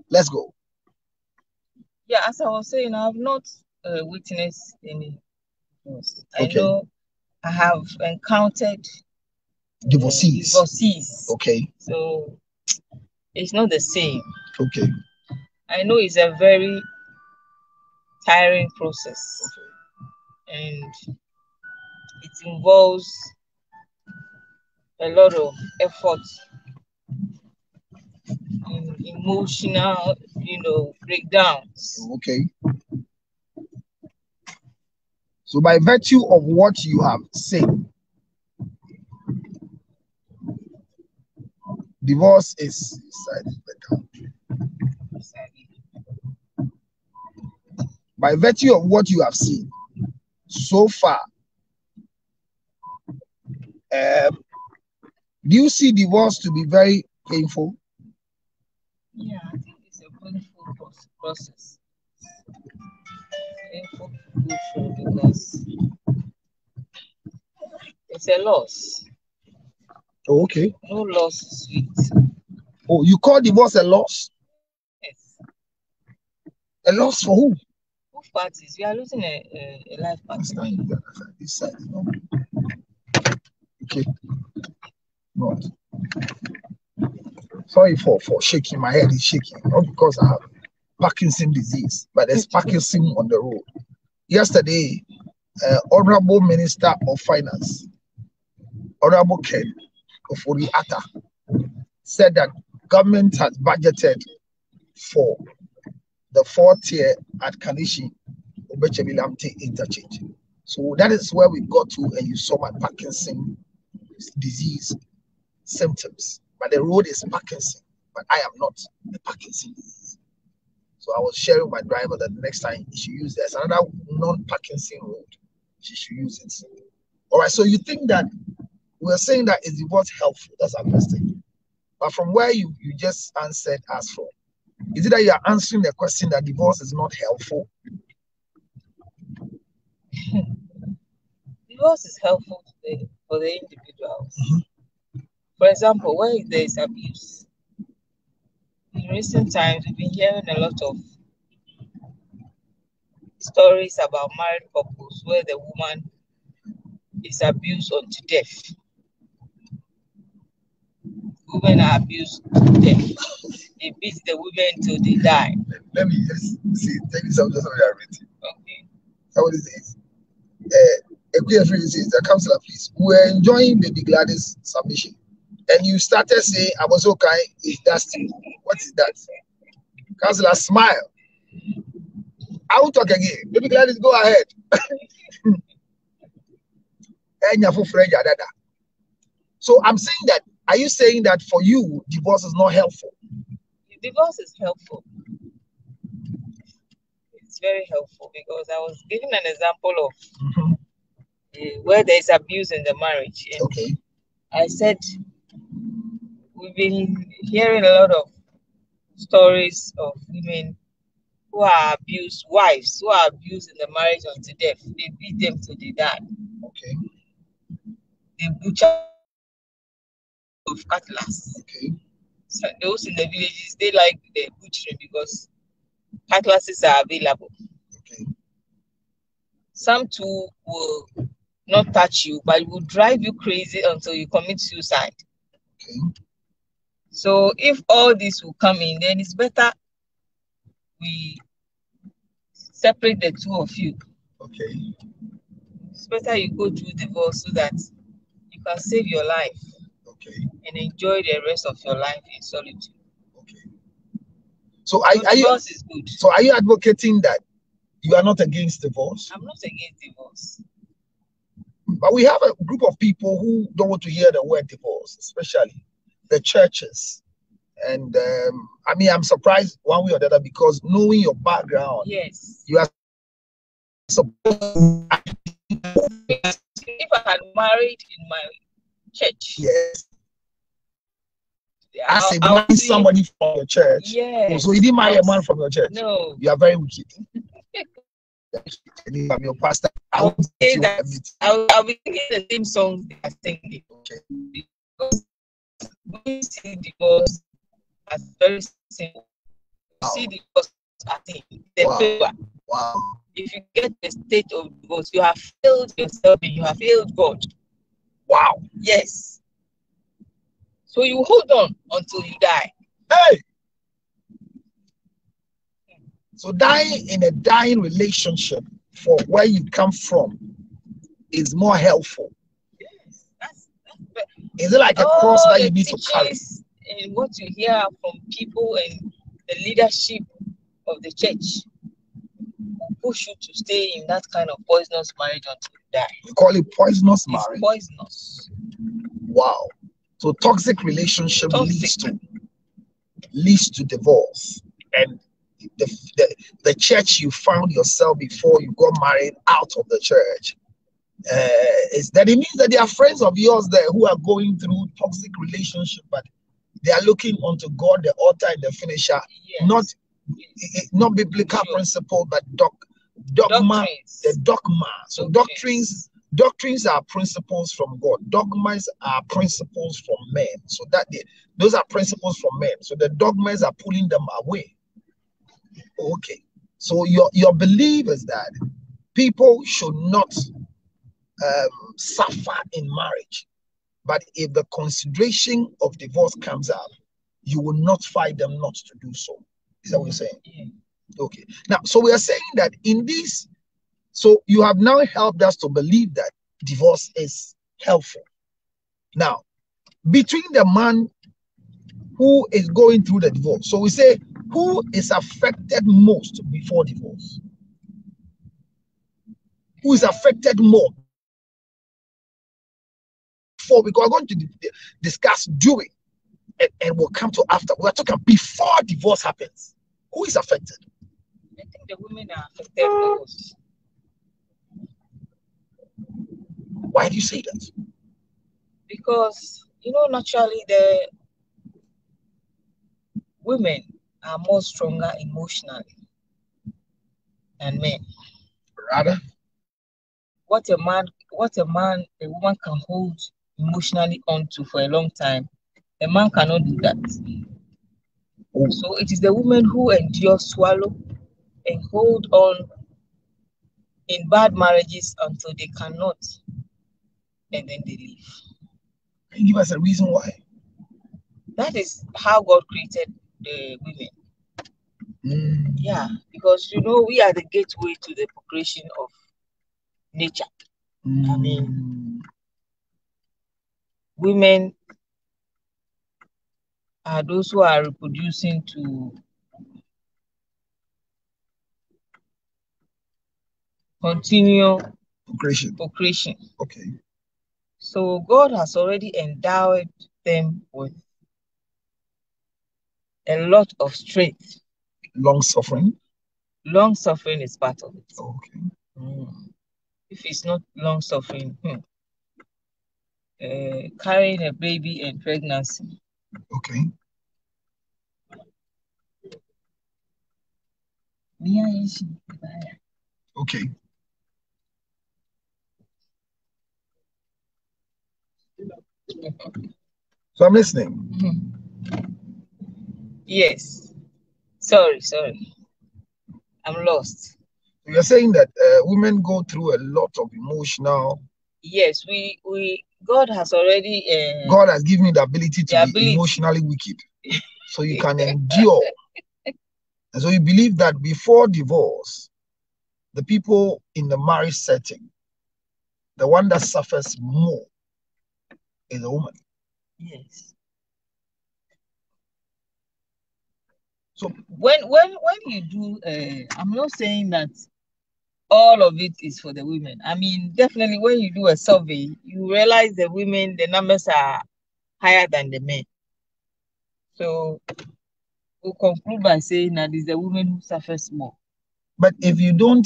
Let's go. Yeah, as I was saying, I have not witnessed any divorce. Okay. I know I have encountered Divorcees. Okay. So it's not the same. Okay. I know it's a very tiring process. Okay. And it involves a lot of effort and emotional, breakdowns. Okay. So by virtue of what you have said, divorce is by virtue of what you have seen so far, do you see divorce to be very painful? Yeah, I think it's a painful process. Painful because it's a loss. Oh, okay. No loss is sweet. Oh, you call divorce a loss? Yes. A loss for who? Both parties. We are losing a life partner. This side, no? Okay. Not. Sorry for shaking. My head is shaking. Not because I have Parkinson's disease, but there's Parkinson on the road. Yesterday, Honorable Minister of Finance, Honorable Ken Ofori Atta, said that government has budgeted for the 4th year at Kanishi Obechebilamte interchange. So that is where we got to, and you saw my Parkinson's disease symptoms. But the road is Parkinson, but I am not the Parkinson's disease. So I was sharing with my driver that the next time he should use this. Another non-Parkinson road, she should use it. All right, so you think that we're saying that is divorce helpful? That's our question. But from where you just answered us from, is it that you are answering the question that divorce is not helpful? Divorce is helpful for the individuals. For example, where there is abuse. In recent times, we've been hearing a lot of stories about married couples where the woman is abused unto death. Women are abused to death. They beat the women till they die. Let me just see. Tell you something I've written. Okay. Somebody says, a queer friend says, the counselor, please. We're enjoying Baby Gladys' submission. And you started saying, I was okay, is dusty. What is that? Counselor, smile. I will talk again. Baby Gladys, go ahead. So I'm saying that, are you saying that for you, divorce is not helpful? Divorce is helpful. It's very helpful because I was giving an example of where there is abuse in the marriage. And okay. I said, we've been hearing a lot of stories of women who are abused, wives who are abused in the marriage unto death. They beat them till they die. Okay. They butcher of cutlass. Okay. So those in the villages, they like the butchering because cutlasses are available. Okay. Some too will not touch you, but will drive you crazy until you commit suicide. Okay. So if all this will come in, then it's better we separate the two of you. Okay. It's better you go through divorce so that you can save your life. Okay. And enjoy the rest of your life in solitude. Okay. So are you, is good. So are you advocating that you are not against divorce? I'm not against divorce. But we have a group of people who don't want to hear the word divorce, especially the churches. And I mean, I'm surprised one way or the other because knowing your background, yes, you are supposed. If I had married in my church, yes, as a man, somebody from your church. Yes. So you didn't marry a man from your church. No. You are very wicked. I'm your pastor. I'll say that I'll be singing the same song they are singing. Okay. Because we see divorce as very simple. Wow. See divorce as the paper. Wow. If you get the state of divorce, you have failed yourself and you have failed God. Wow. Yes. So you hold on until you die. Hey. So dying in a dying relationship for where you come from is more helpful. Yes. Is it like a cross that you need to carry? And what you hear from people and the leadership of the church will push you to stay in that kind of poisonous marriage until you die. We call it poisonous marriage. It's poisonous. Wow. So toxic relationship leads to divorce. And the church you found yourself before you got married out of the church, is that it means that there are friends of yours there who are going through toxic relationship, but they are looking unto God, the author and the finisher, yes. not biblical principle, but dogma, the dogma. So doctrines are principles from God. Dogmas are principles from men. So those are principles from men. So the dogmas are pulling them away. Okay. So your belief is that people should not suffer in marriage. But if the consideration of divorce comes up, you will not fight them not to do so. Is that what you're saying? Yeah. Okay. Now, so we are saying that in this, so you have now helped us to believe that divorce is helpful. Now, between the man who is going through the divorce, so we say, who is affected most before divorce? Who is affected more? Because we're going to discuss during and we'll come to after. We're talking before divorce happens. Who is affected? I think the women are affected most. Why do you say that? Because, naturally the women are more stronger emotionally than men. Rather? What a woman can hold emotionally onto for a long time, a man cannot do that. Oh. So it is the women who endure, swallow, and hold on in bad marriages until they cannot, and then they leave. Can you give us a reason why? That is how God created the women. Yeah, because we are the gateway to the procreation of nature. I mean, women are those who are reproducing to continue procreation. Okay. So God has already endowed them with a lot of strength. Long suffering? Long suffering is part of it. Okay. If it's not long suffering, carrying a baby and pregnancy. Okay. Okay. So I'm listening. Yes. Sorry. I'm lost. You're saying that women go through a lot of emotional. Yes, God has already. God has given you the ability to be emotionally wicked, so you can endure. And so you believe that before divorce, the people in the marriage setting, the one that suffers more is a woman. Yes. So when you do, I'm not saying that all of it is for the women. I mean, definitely when you do a survey, you realize the women, the numbers are higher than the men. So we'll conclude by saying that it's the woman who suffers more. But if you don't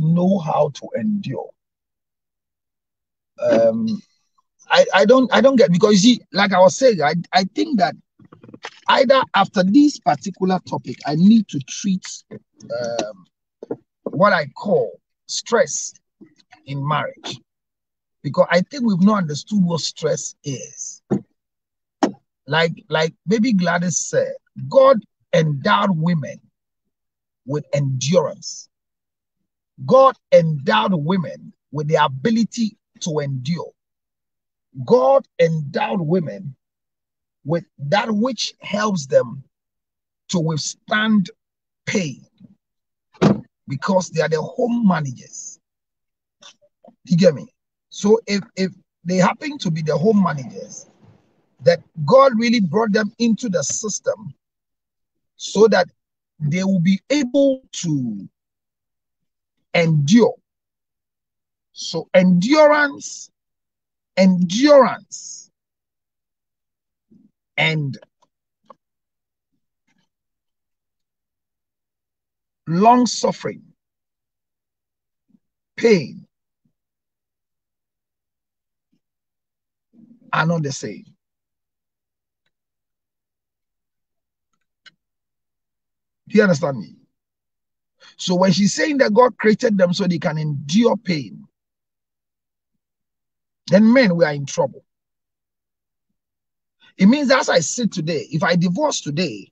know how to endure, I don't get, because you see, like I was saying, I think that either after this particular topic, I need to treat what I call stress in marriage, because I think we've not understood what stress is. Like Baby Gladys said, God endowed women with endurance. God endowed women with the ability to endure. God endowed women with that which helps them to withstand pain, because they are the home managers. You get me? So if they happen to be the home managers, that God really brought them into the system so that they will be able to endure. So endurance, and long suffering, pain are not the same. Do you understand me? So when she's saying that God created them so they can endure pain, then men, we are in trouble. It means as I sit today, if I divorce today,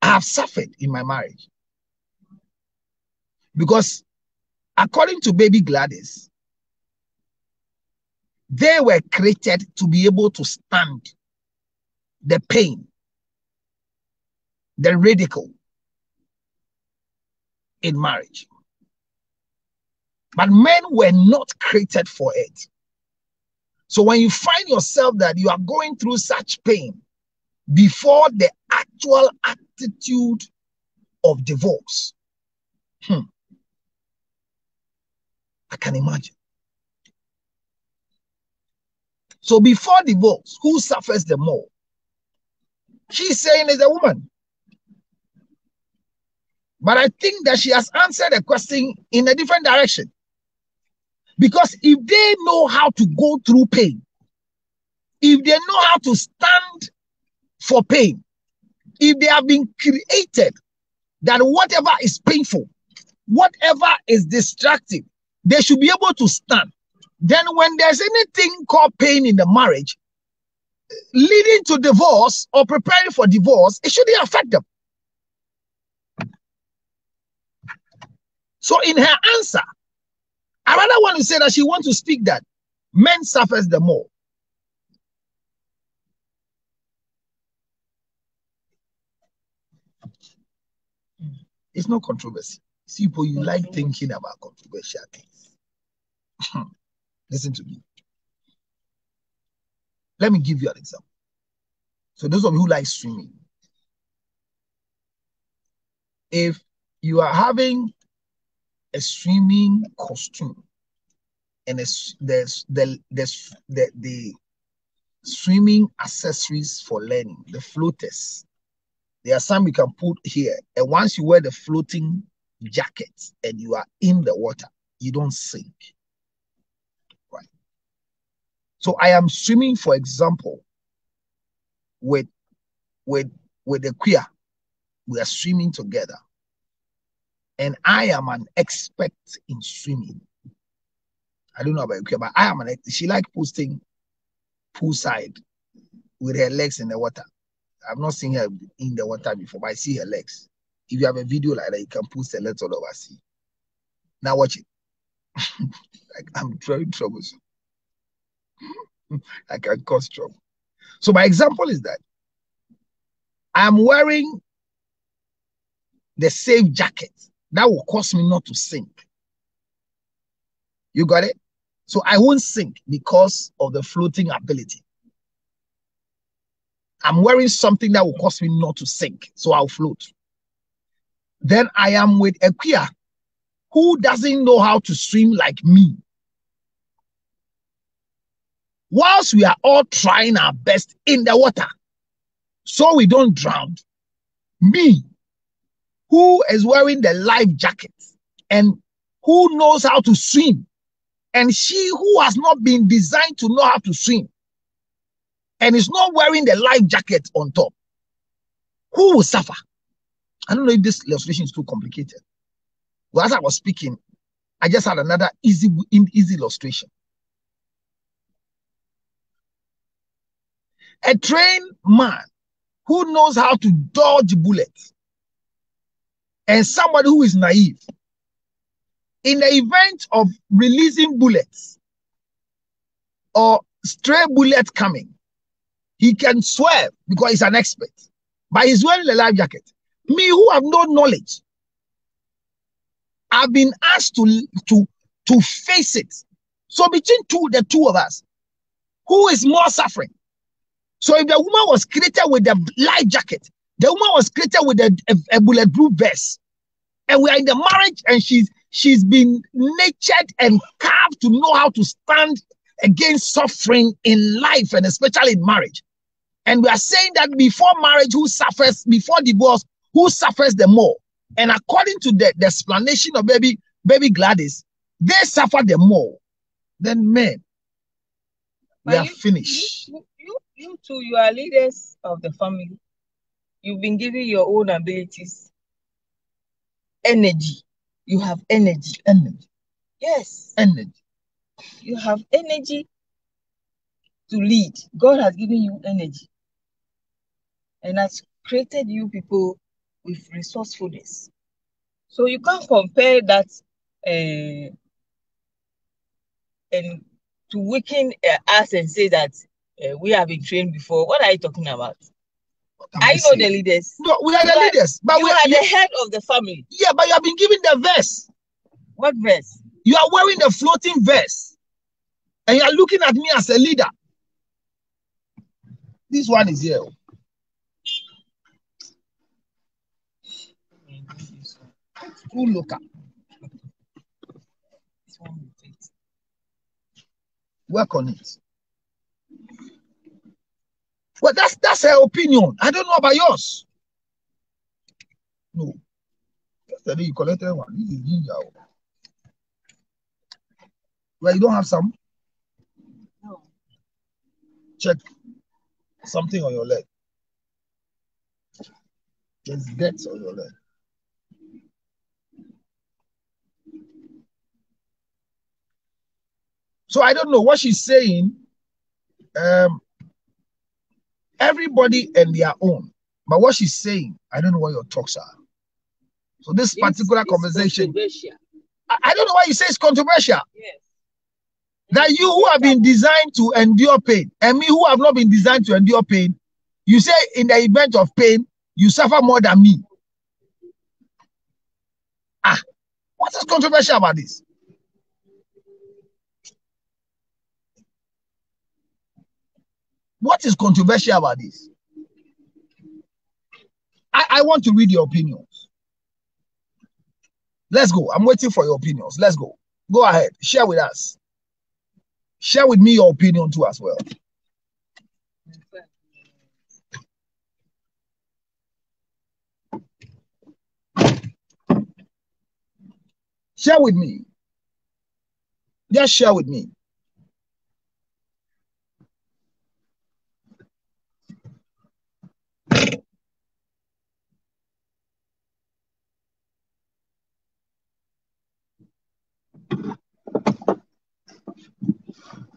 I have suffered in my marriage. Because according to Baby Gladys, they were created to be able to stand the pain, the ridicule in marriage. But men were not created for it. So when you find yourself that you are going through such pain before the actual attitude of divorce, I can imagine. So before divorce, who suffers the more? She's saying is a woman. But I think that she has answered the question in a different direction. Because if they know how to go through pain, if they know how to stand for pain, if they have been created that whatever is painful, whatever is destructive, they should be able to stand. Then when there's anything called pain in the marriage, leading to divorce or preparing for divorce, it shouldn't affect them. So in her answer, I rather want to say that she wants to speak that men suffers the more. It's no controversy. See, people, you like thinking about controversial things. Listen to me. Let me give you an example. So those of you who like swimming, if you are having a swimming costume and there's the swimming accessories for learning, the floaters, there are some you can put here, and once you wear the floating jacket and you are in the water, you don't sink. Right? So I am swimming, for example, with the queer. We are swimming together. And I am an expert in swimming. I don't know about queer, but I am an expert. She like posting poolside with her legs in the water. I've not seen her in the water before, but I see her legs. If you have a video like that, you can post a legs all over. See. Now watch it. Like, I'm very troublesome. I can cause trouble. So my example is that I'm wearing the safe jacket that will cause me not to sink. You got it? So I won't sink because of the floating ability. I'm wearing something that will cause me not to sink, so I'll float. Then I am with a queer who doesn't know how to swim like me. Whilst we are all trying our best in the water, so we don't drown, me, who is wearing the life jacket and who knows how to swim, and she who has not been designed to know how to swim and is not wearing the life jacket on top, who will suffer? I don't know if this illustration is too complicated. Well, as I was speaking, I just had another easy illustration. A trained man who knows how to dodge bullets and somebody who is naive, in the event of releasing bullets or stray bullets coming, he can swerve because he's an expert. But he's wearing a life jacket. Me, who have no knowledge, I've been asked to face it. So between the two of us, who is more suffering? So if the woman was created with a life jacket, the woman was created with a bulletproof vest, and we are in the marriage, and she's been nurtured and carved to know how to stand against suffering in life, and especially in marriage. And we are saying that before marriage, before divorce, who suffers the more? And according to the explanation of baby Gladys, they suffer the more than men. We are finished. You two, you are leaders of the family. You've been given your own abilities. Energy. You have energy. Energy. Yes. Energy. You have energy to lead. God has given you energy. And has created you people with resourcefulness. So you can't compare that and to weaken us and say that we have been trained before. What are you talking about? I know the leaders. No, we are the leaders. But you are the head of the family. Yeah, but you have been given the vest. What vest? You are wearing the floating vest. And you are looking at me as a leader. This one is here. Who look up? Work on it. Well, that's her opinion. I don't know about yours. No. Yesterday you collected one. This is ginger. Well, you don't have some? No. Check something on your leg. There's debts on your leg. So I don't know what she's saying. Everybody and their own. But what she's saying, I don't know what your talks are. So this particular conversation, I don't know why you say it's controversial. Yes. That you who have been designed to endure pain, and me who have not been designed to endure pain, you say in the event of pain, you suffer more than me. What is controversial about this? What is controversial about this? I want to read your opinions. Let's go. I'm waiting for your opinions. Let's go. Go ahead. Share with us. Share with me your opinion too as well. Share with me. Just share with me.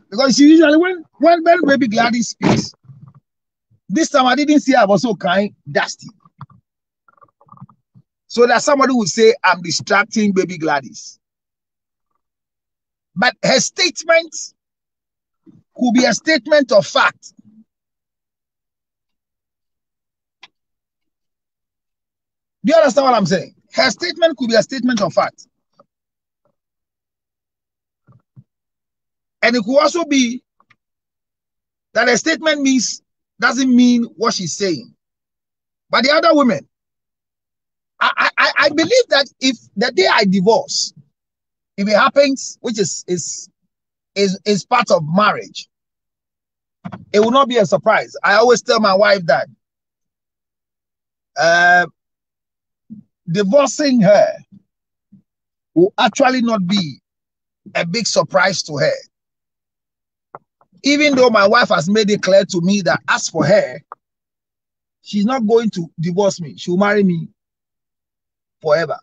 Because usually when baby Gladys speaks, this time I didn't see her was so kind, dusty. So that somebody would say I'm distracting baby Gladys. But her statement could be a statement of fact. Do you understand what I'm saying? Her statement could be a statement of fact. And it could also be that a statement doesn't mean what she's saying. But the other women, I believe that if the day I divorce, if it happens, which is part of marriage, it will not be a surprise. I always tell my wife that divorcing her will actually not be a big surprise to her. Even though my wife has made it clear to me that as for her, she's not going to divorce me. She'll marry me forever.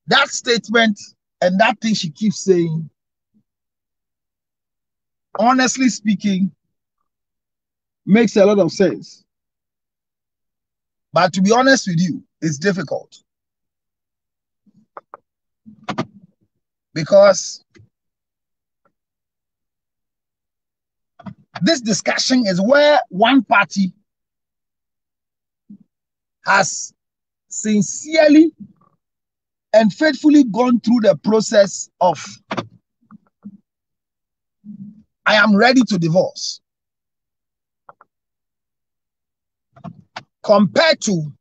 That statement and that thing she keeps saying, honestly speaking, makes a lot of sense. But to be honest with you, it's difficult. Because this discussion is where one party has sincerely and faithfully gone through the process of, I am ready to divorce, compared to,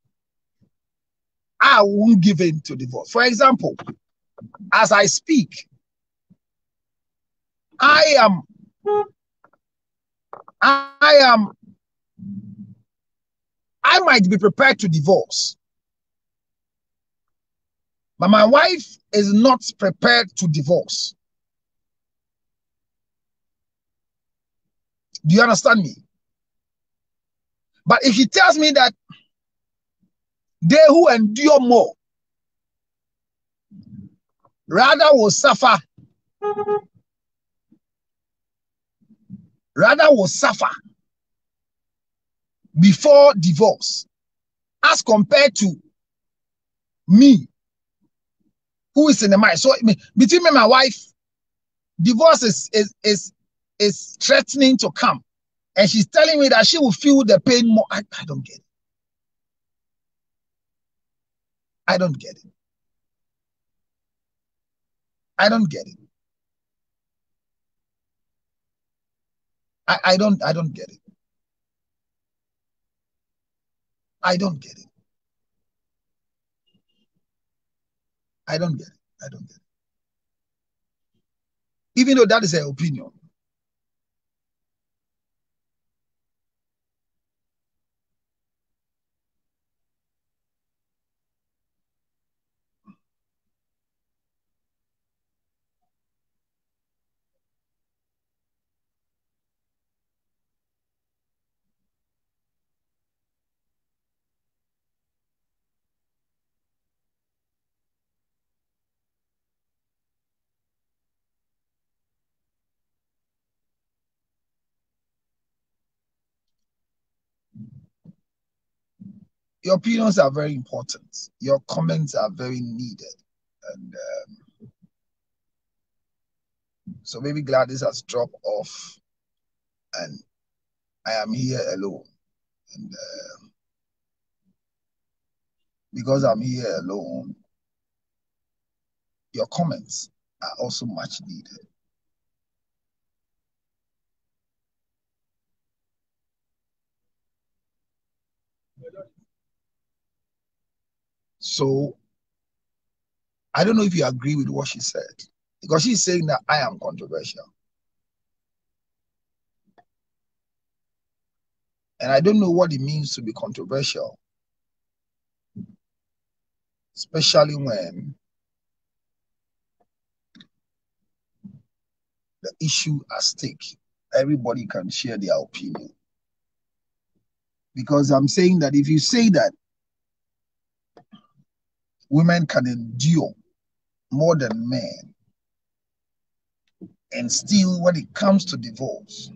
I won't give in to divorce. For example, as I speak, I might be prepared to divorce, but my wife is not prepared to divorce. Do you understand me? But if she tells me that they who endure more rather will suffer, before divorce, as compared to me, who is in the mind. So between me and my wife, divorce is threatening to come, and she's telling me that she will feel the pain more. I don't get it. I don't get it. I don't get it. I don't get it. I don't get it. I don't get it. I don't get it. Even though that is her opinion. Your opinions are very important. Your comments are very needed. And so maybe Gladys has dropped off and I am here alone. And because I'm here alone, your comments are also much needed. So I don't know if you agree with what she said, because she's saying that I am controversial. And I don't know what it means to be controversial, especially when the issue at stake, everybody can share their opinion. Because I'm saying that if you say that women can endure more than men, and still when it comes to divorce,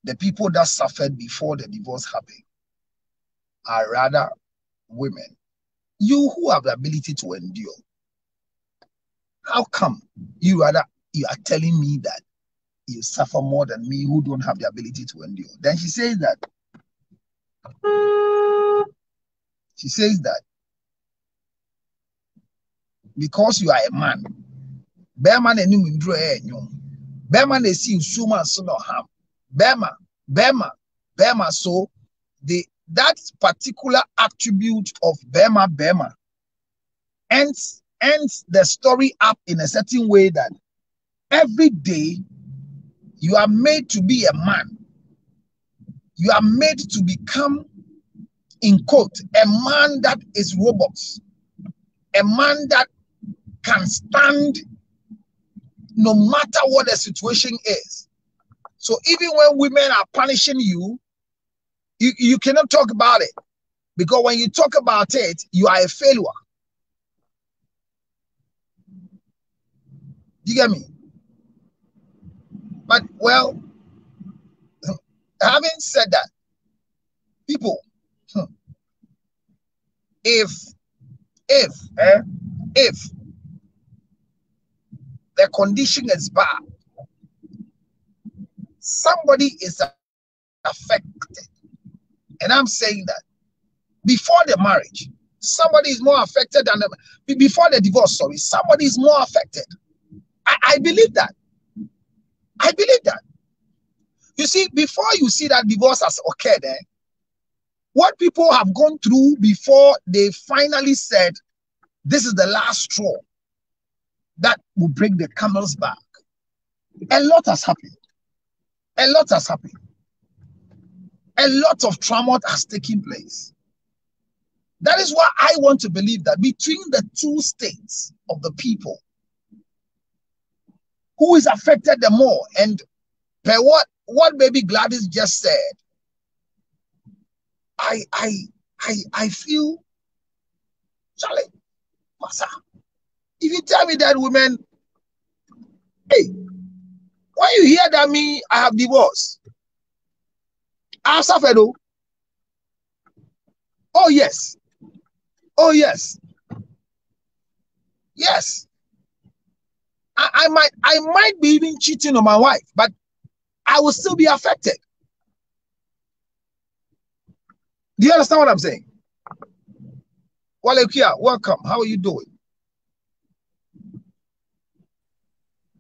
the people that suffered before the divorce happened are rather women. You who have the ability to endure, how come you are telling me that you suffer more than me who don't have the ability to endure? Then she says that because you are a man, Bearman and you draw a Bearman is seeing Suma son of ham. Bema. So that particular attribute of Bema ends the story up in a certain way that every day you are made to be a man. You are made to become, in quote, a man that is robust, a man that can stand no matter what the situation is. So even when women are punishing you, you cannot talk about it, because when you talk about it, you are a failure. You get me? But well, having said that, people, if the condition is bad, somebody is affected. And I'm saying that before the marriage, somebody is more affected than before the divorce, sorry, somebody is more affected. I believe that. I believe that. You see, before you see that divorce has occurred, what people have gone through before they finally said, this is the last straw that will break the camel's back. A lot has happened. A lot has happened. A lot of trauma has taken place. That is why I want to believe that between the two states of the people, who is affected the more, and per what baby Gladys just said, I feel, Charlie, Massa, if you tell me that women, hey, when you hear that me, I have divorced, I've suffered. Oh yes. Oh yes. Yes. I might be even cheating on my wife, but I will still be affected. Do you understand what I'm saying? Walekia, welcome. How are you doing?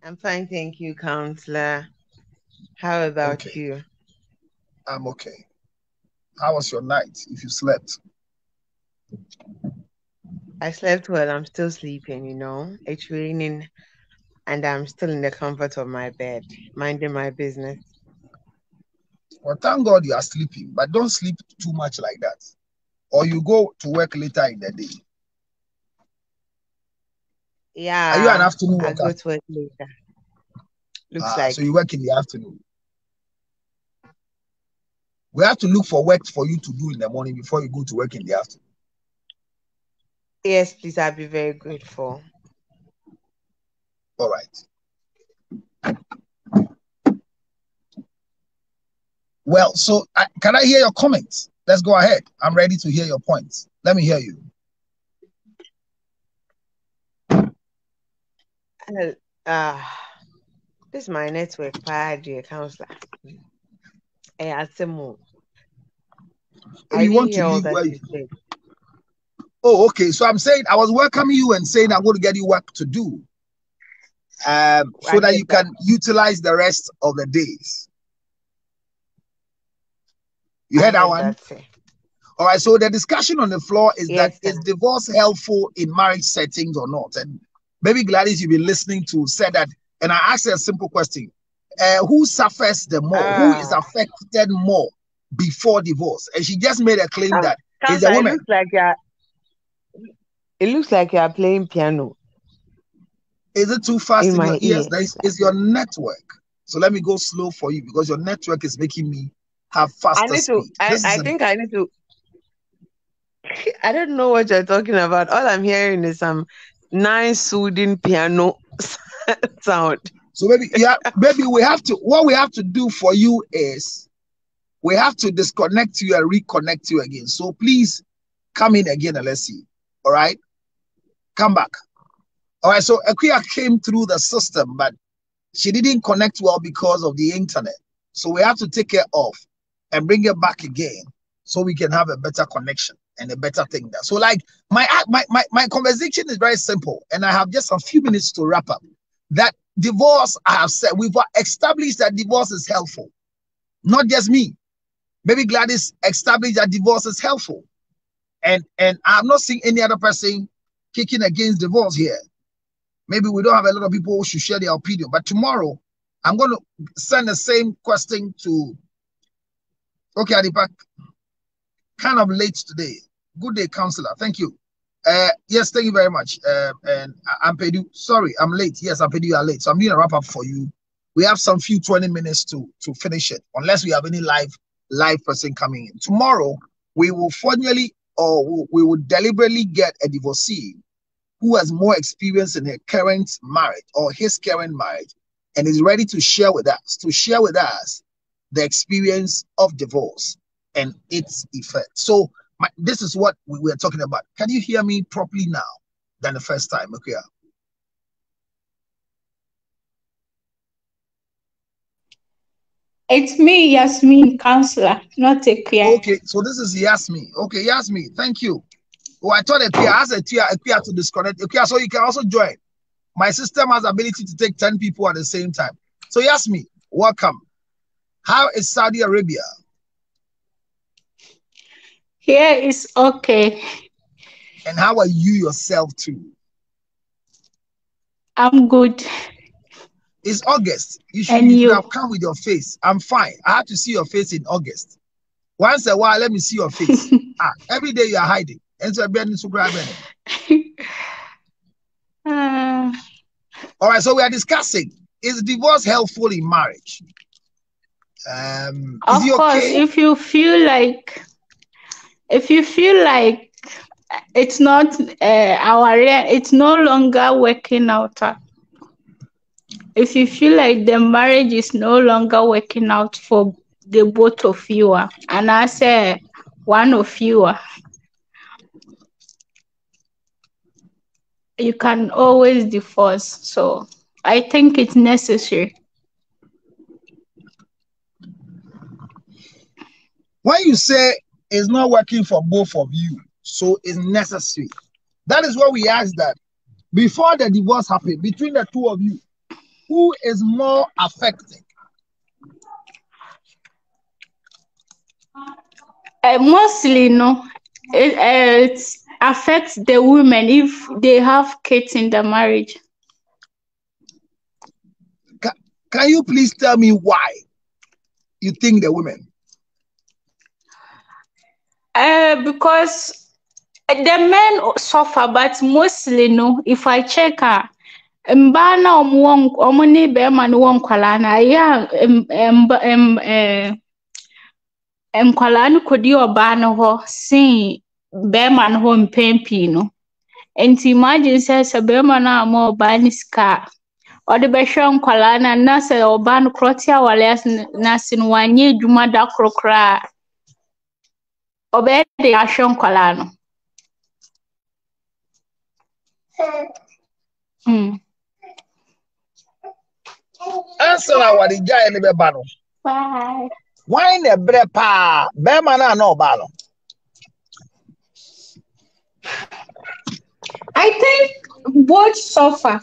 I'm fine, thank you, counselor. How about you? I'm okay. How was your night, if you slept? I slept well. I'm still sleeping, you know. It's raining and I'm still in the comfort of my bed, minding my business. Well, thank God you are sleeping, but don't sleep too much like that. Or you go to work later in the day. Yeah. Are you an afternoon worker? I go to work later. Looks like. So you work in the afternoon. We have to look for work for you to do in the morning before you go to work in the afternoon. Yes, please. I'll be very grateful. All right. Well, so can I hear your comments? Let's go ahead. I'm ready to hear your points. Let me hear you. This is my network, dear counselor. I want to leave where you said. Oh, okay. So I'm saying I was welcoming you and saying I'm going to get you work to do, so that you can utilize the rest of the days. You heard that one? All right. So the discussion on the floor is that is divorce helpful in marriage settings or not? And Baby Gladys, you've been listening to, said that, and I asked her a simple question: who suffers the more? Who is affected more before divorce? And she just made a claim that it's a woman. It looks like you are playing piano. Is it too fast in your ears? It's your network. So let me go slow for you because your network is making me have faster speed. I think I need to. I don't know what you're talking about. All I'm hearing is some nice soothing piano sound. So maybe we have to. What we have to do for you is we have to disconnect you and reconnect you again. So please come in again and let's see. All right. Come back. All right, so Akuya came through the system, but she didn't connect well because of the internet. So we have to take her off and bring her back again so we can have a better connection and a better thing there. So like my conversation is very simple, and I have just a few minutes to wrap up. That divorce, I have said, we've established that divorce is helpful. Not just me. Baby Gladys established that divorce is helpful. And I'm not seeing any other person kicking against divorce here. Maybe we don't have a lot of people who should share their opinion. But tomorrow, I'm going to send the same question to... Okay, Adipak. Kind of late today. Good day, counselor. Thank you. Yes, thank you very much. And Ampedu, sorry, I'm late. Yes, Ampedu, you are late. So I'm going to wrap up for you. We have some few 20 minutes to finish it, unless we have any live person coming in. Tomorrow, we will finally, or we will deliberately get a divorcee who has more experience in her current marriage or his current marriage and is ready to share with us the experience of divorce and its effect. So this is what we were talking about. Can you hear me properly now than the first time? Okay. It's me, Yasmin, counselor, not a peer. Okay, so this is Yasmin. Okay, Yasmin, thank you. Oh, I thought a peer has a peer to disconnect. Okay, so you can also join. My system has the ability to take 10 people at the same time. So Yasmin, welcome. How is Saudi Arabia? Here is okay. And how are you yourself too? I'm good. It's August. You should have come with your face. I'm fine. I have to see your face in August. Once a while, let me see your face. Every day you are hiding. And so all right, so we are discussing, is divorce helpful in marriage? Of course, if you feel like it's not it's no longer working out. If you feel like the marriage is no longer working out for the both of you, and I say one of you, you can always divorce. So I think it's necessary. When you say it's not working for both of you, so it's necessary. That is what we asked that before the divorce happened, between the two of you, who is more affected? Mostly, no. It affects the women if they have kids in the marriage. Can you please tell me why you think the women? Because the men suffer, but mostly, no. If I check her, mbana omuni bema no wonkwala na ya nkwala no kodi oba no ho sin bema no ho mpempi no. Enti imagine say bema na ama oba ni ska odi be hwe nkwala na say oba no kroti awale na sin wanye adwuma da krokra obe de ahwe nkwala no. Answer what the guy in the battle. Bye. Why in the brepa? Bema no battle. I think both suffer.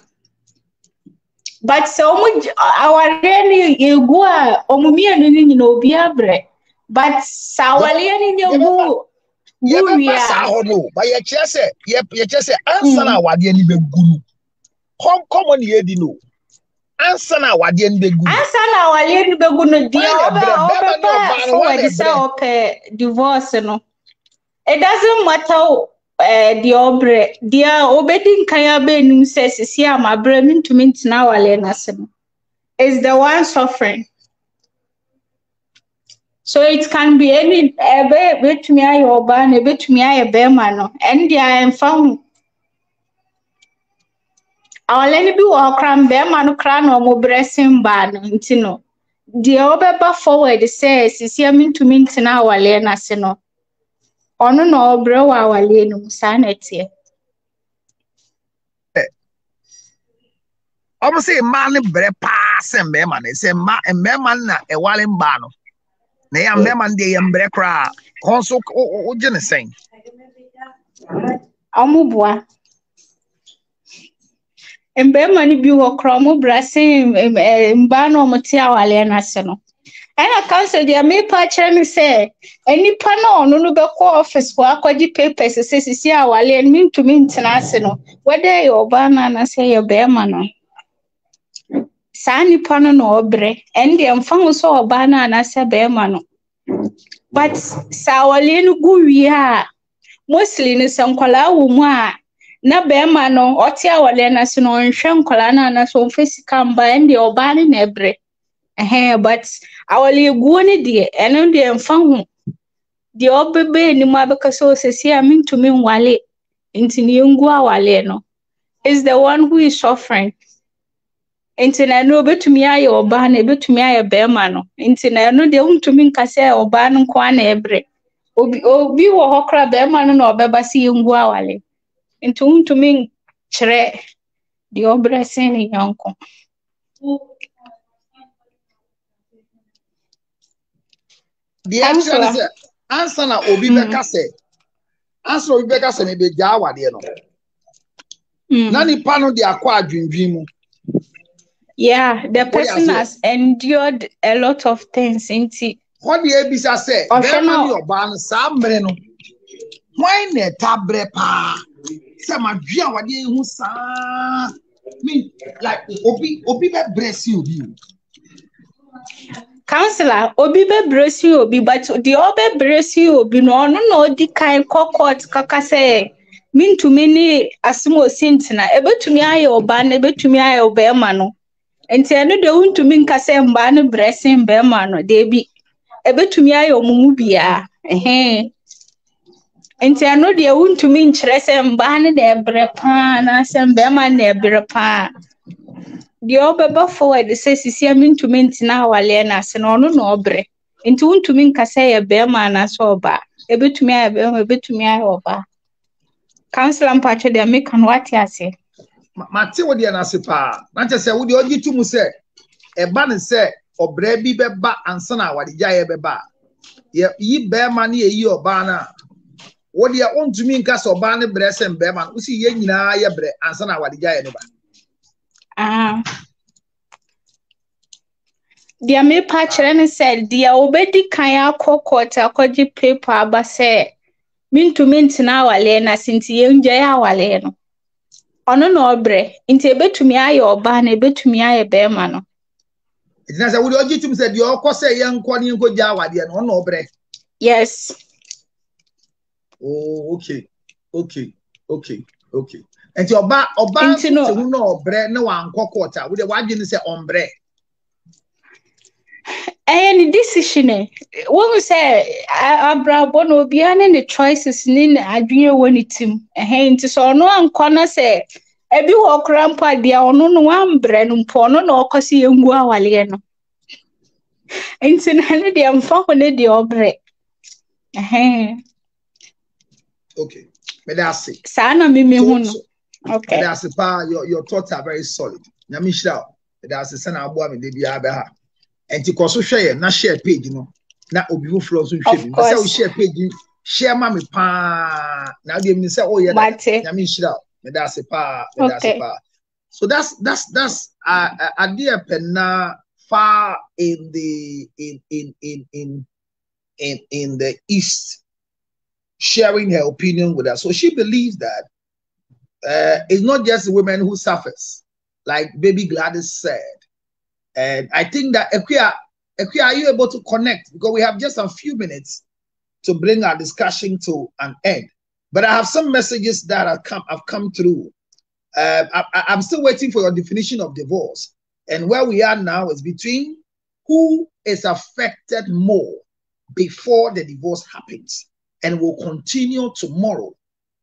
But so much our really you go omumia no be abre. But sawale ni go no. But you just say answer na what the ni be guru. Come on here di no. Answer na wade nbe gu. Answer na wale nbe gu no dia oba say okay divorce no. It doesn't matter the obre dia obedi nkan ya be nim say sisi amabra mintumi ntina wale na se no. Is the one suffering. So it can be any betumi aye oba na betumi aye be ma no. And dia am found our lady be walk around bear man crown or more blessing bad no. The obeba forward says, is here mean to mint in our lena seno. Or no, bro, our lane sanity. I say, man, bre pass and bearman. They say, ma and bearman a walling bano. They are bearman, they am brecra. Also, what you saying? Amubwa. Mbe mani bi wo kromo brase mba no motia wale na se no ana council dia me pa kire me say enipa na ono no be ko office ko akwaji papers se sisi awale mintumi ntina se no wede yo ba na se yo be ma no sa nipa no no obre ende mfa so oba na se be ma no but sa wale no gu wi a mostly no sankwala wo mu a na bema no oti awale na se no nhwe nkola na so mfesi kamba ende oba ne na ebre but awale guo ne de eno de mfa hu de obebe ni mu abeka so sesi a mintumi nwale ntini ngu awale no is the one who is suffering. Nti na no betumi aye oba na betumi aye bema no. Nti na no de untumi nkase oba no kwa na ebre. Obi wo hokra bema no na obeba si ngu awale. Nti untumi chere the obrese ni yanko. The answer na obi beka say. Answer obi beka say me be ja awade no. Na nipa no de akwa adwindwin mu. Yeah, the person has endured a lot of things into. What the Abisa say? Bema ni oba no sa mre no. Why na tabre pa? Say ma dua awade hu sa. Me like obi be bless you. Counselor, obi be bless you obi, but the obi bless you obi no di kind court kaka say mean to many asimo sintina ebetumi aye oba na ebetumi aye obema no. Enti eno de untumi nkase mba no blessing bema no de bi ebetumi aye omumu bia enti eno de untumi nkyere se mba no de bre pa na se bema na bre pa de obeba forward se sisi amintumi ntina awale na se no no obre enti untumi nkase ye bema na so oba ebetumi aye bema ebetumi aye oba. Councilor Mpacho de make an what ya say Mate wo de na se pa na che se wo de ogitu mu se e ba ne se obra bi beba ansa na wadegya ye beba yi be ma ne yi oba na wo de ontumi nka se oba ne bre se be ma wo si ye nyina ye bre ansa na wadegya ye ne ba dia me pa chere ne said dia obedi kan akokota akodi paper aba se mintumi ntina awale na sinti ye nje ya awale no ono no obre nti ebetumi aye oba na ebetumi aye bema no. It na say we ogitum say the okose ye nko ne nko ja awade no ono obre. Yes. Oh, okay. Enti oba nti no obre na wa nko kota we de wadwe ne say ombre. Any decision when we say abrabo no bia ne the choices ni adwene woni tim nti so no anko na say ebi wo krampa dia ono no ambre no mpo no na okosi yengu awale no nti na ne dia mfa ho ne dia obre Okay, me da say sana mimi hu no. Okay, that's pa your thoughts are very solid. Nyame shira that's the sana abo am de bia be ha. Enti koso hwe na share page no na obi wo flow so hwe bi say we share page share ma me pa na dem ni say oh yeah nyame shira me da say pa so that's idea penna far in the east sharing her opinion with us. So she believes that it's not just women who suffers, like Baby Gladys said. And I think that Equia, are you able to connect? Because we have just a few minutes to bring our discussion to an end. But I have some messages that have come through. I'm still waiting for your definition of divorce. And where we are now is between who is affected more before the divorce happens. And will continue tomorrow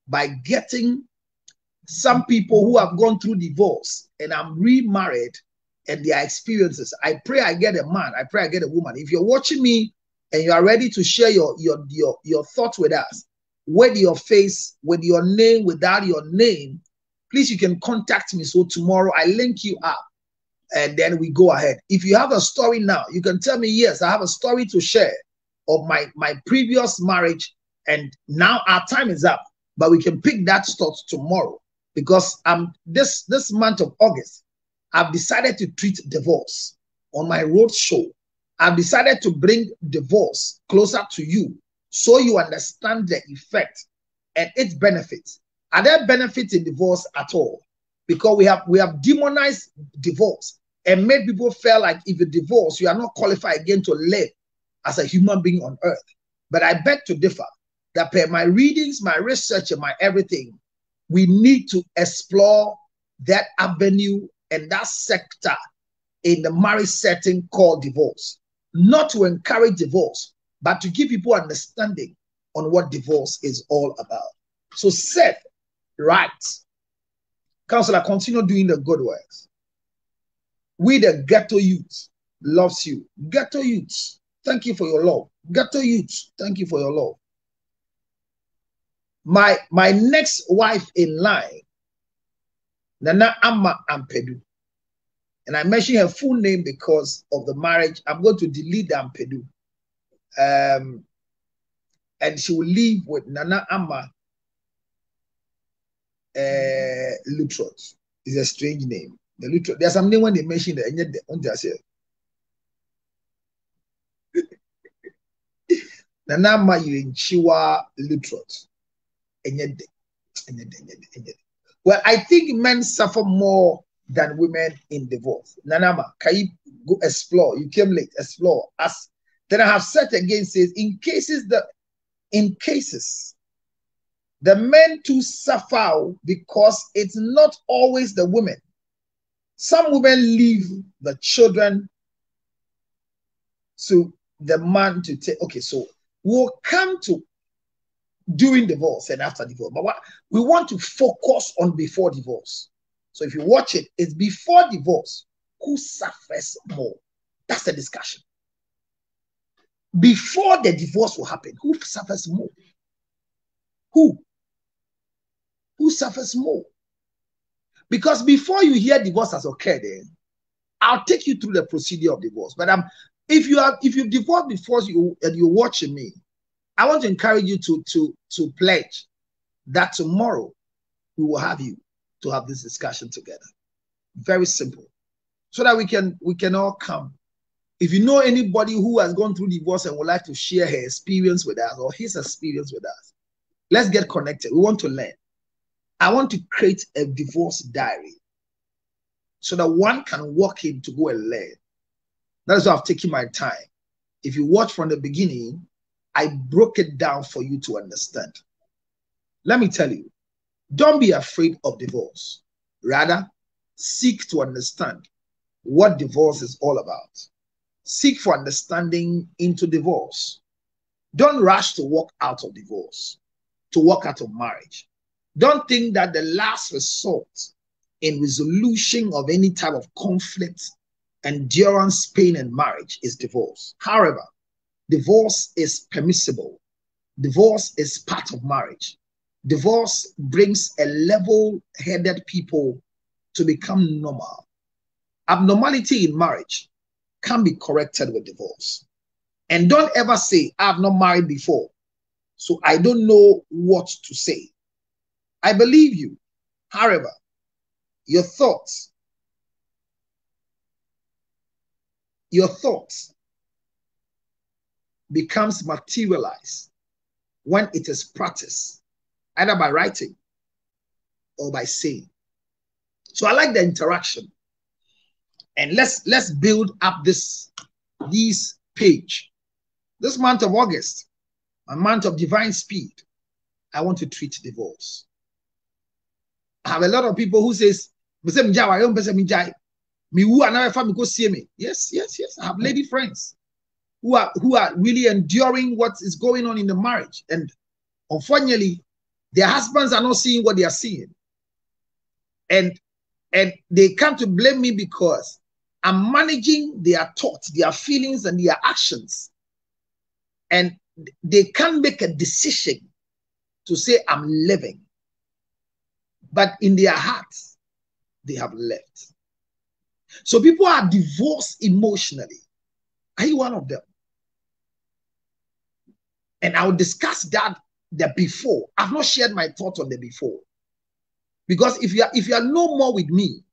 by getting some people who have gone through divorce and are remarried and their experiences. I pray I get a man. I pray I get a woman. If you're watching me and you are ready to share your thoughts with us, with your face, with your name, without your name, please, you can contact me. So tomorrow I link you up and then we go ahead. If you have a story now, you can tell me, yes, I have a story to share of my previous marriage and now our time is up, but we can pick that thought tomorrow because this month of August, I've decided to treat divorce on my road show. I've decided to bring divorce closer to you so you understand the effect and its benefits. Are there benefits in divorce at all? Because we have demonized divorce and made people feel like if you divorce, you are not qualified again to live as a human being on earth. But I beg to differ that per my readings, my research, and my everything, we need to explore that avenue and that sector in the marriage setting called divorce. Not to encourage divorce, but to give people understanding on what divorce is all about. So set right Counselor, continue doing the good works. We, the ghetto youth, loves you. Ghetto youth, thank you for your love. Ghetto youth, thank you for your love. My next wife in line, Nana Amma Ampedu. And I mention her full name because of the marriage. I'm going to delete the Ampedu. And she will live with Nana Amma Lutrot. It's a strange name. The Lutrot. There's some name when they mention that, and yet they say Nana Amma Chiwa Lutrot. Well, I think men suffer more than women in divorce. Nanama, can you go explore? You came late. Explore. As then I have said again, says in cases the men too suffer because it's not always the women. Some women leave the children to the man to take. Okay, so we'll come to during divorce and after divorce, but we want to focus on before divorce. So if you watch it, it's before divorce. Who suffers more? That's the discussion. Before the divorce will happen, who suffers more? Who suffers more? Because before you hear divorce has occurred, I'll take you through the procedure of divorce. But if you divorce before you and you're watching me, I want to encourage you to pledge that tomorrow we will have you to have this discussion together. Very simple. So that we can all come. If you know anybody who has gone through divorce and would like to share her experience with us or his experience with us, let's get connected. We want to learn. I want to create a divorce diary so that one can walk in to go and learn. That is why I've taken my time. If you watch from the beginning, I broke it down for you to understand. Let me tell you, don't be afraid of divorce. Rather, seek to understand what divorce is all about. Seek for understanding into divorce. Don't rush to walk out of divorce, to walk out of marriage. Don't think that the last resort in resolution of any type of conflict, endurance, pain, and marriage is divorce. However, divorce is permissible. Divorce is part of marriage. Divorce brings a level-headed people to become normal. Abnormality in marriage can be corrected with divorce. And don't ever say, I've not married before, so I don't know what to say. I believe you. However, your thoughts becomes materialized when it is practiced, either by writing or by saying. So I like the interaction. And let's build up this page. This month of August, a month of divine speed, I want to treat divorce. I have a lot of people who says, yes, I have lady friends who are really enduring what is going on in the marriage. And unfortunately, their husbands are not seeing what they are seeing. And they come to blame me because I'm managing their thoughts, their feelings, and their actions. And they can't make a decision to say, I'm living. But in their hearts, they have left. So people are divorced emotionally. Are you one of them? And I will discuss that the before. I've not shared my thoughts on the before. Because if you are no more with me,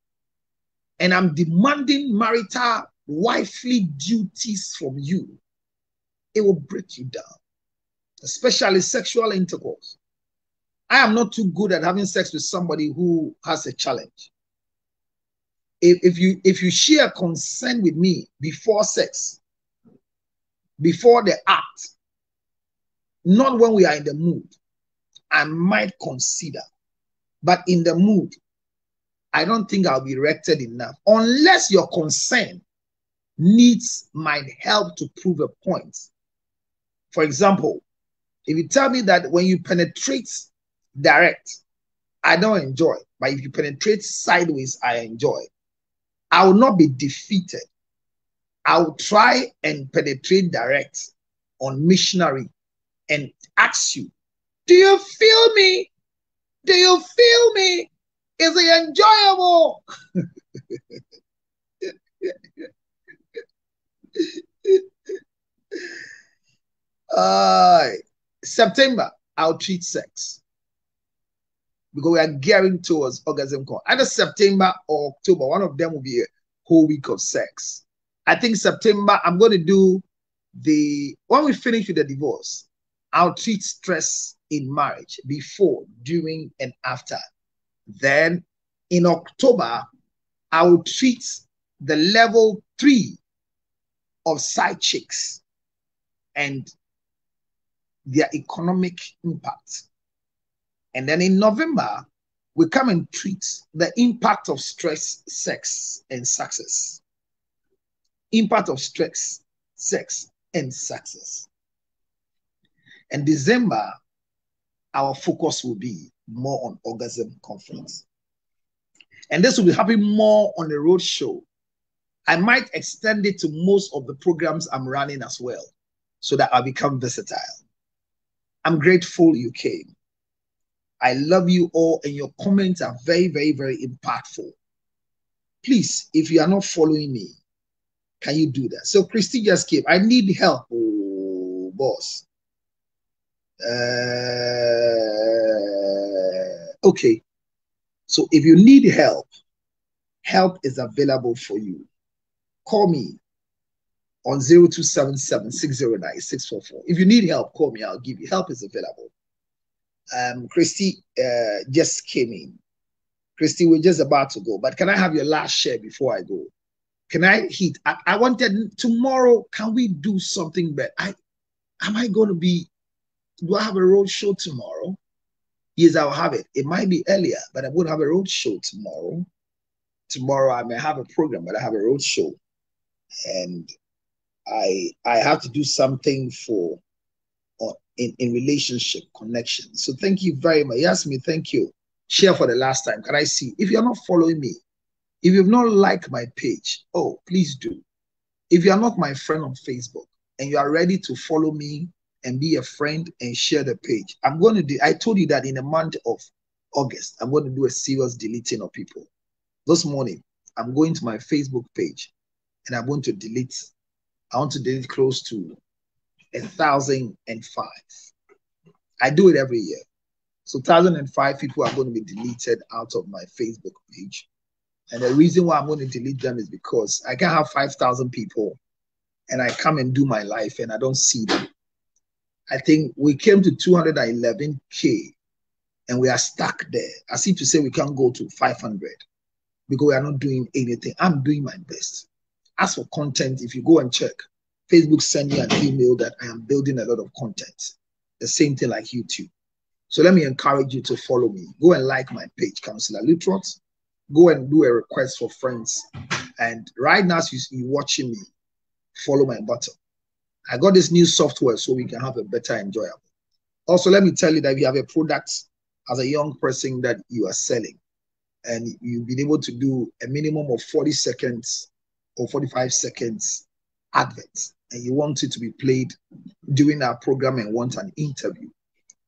and I'm demanding marital, wifely duties from you, it will break you down, especially sexual intercourse. I am not too good at having sex with somebody who has a challenge. If you share consent with me before sex, before the act, not when we are in the mood, I might consider. But in the mood, I don't think I'll be erected enough unless your consent needs my help to prove a point. For example, if you tell me that when you penetrate direct, I don't enjoy. But if you penetrate sideways, I enjoy. I will not be defeated. I will try and penetrate direct on missionary and ask you, do you feel me? Do you feel me? Is it enjoyable? September, I'll treat sex. Because we are gearing towards orgasm call. Either September or October, one of them will be a whole week of sex. I think September, I'm going to do when we finish with the divorce, I'll treat stress in marriage before, during, and after. Then in October, I will treat the level 3 of side chicks and their economic impact. And then in November, we come and treat the impact of stress, sex, and success. Impact of stress, sex, and success. And December, our focus will be more on orgasm conference. And this will be happening more on the road show. I might extend it to most of the programs I'm running as well, so that I become versatile. I'm grateful you came. I love you all, and your comments are very, very, very impactful. Please, if you are not following me, can you do that? So Christy just came. I need help. Oh, boss. Okay. So if you need help, help is available for you. Call me on 0277-609-644. If you need help, call me. I'll give you. Help is available. Christy just came in. Christy, we're just about to go, but can I have your last share before I go? Can I hit? I wanted tomorrow. Can we do something better? Do I have a road show tomorrow? Yes, I'll have it. It might be earlier, but I'm going to have a road show tomorrow. Tomorrow I may have a program, but I have a road show, and I have to do something for in relationship connection. So thank you very much. Yasmin, thank you. Share for the last time. Can I see? If you're not following me, if you've not liked my page, please do. If you are not my friend on Facebook and you are ready to follow me and be a friend and share the page, I told you that in the month of August, I'm going to do a serious deleting of people. This morning, I'm going to my Facebook page and I'm going to delete. I want to delete close to 1,005. I do it every year. So 1,005 people are going to be deleted out of my Facebook page. And the reason why I'm going to delete them is because I can have 5,000 people and I come and do my life and I don't see them. I think we came to 211K and we are stuck there. As if to say we can't go to 500 because we are not doing anything. I'm doing my best. As for content, if you go and check, Facebook send me an email that I am building a lot of content. The same thing like YouTube. So let me encourage you to follow me. Go and like my page, Counselor Lutrot. Go and do a request for friends. And right now, as you're watching me, follow my button. I got this new software so we can have a better enjoyable. Also, let me tell you that if you have a product as a young person that you are selling, and you've been able to do a minimum of 40 seconds or 45 seconds adverts, and you want it to be played during our program and want an interview,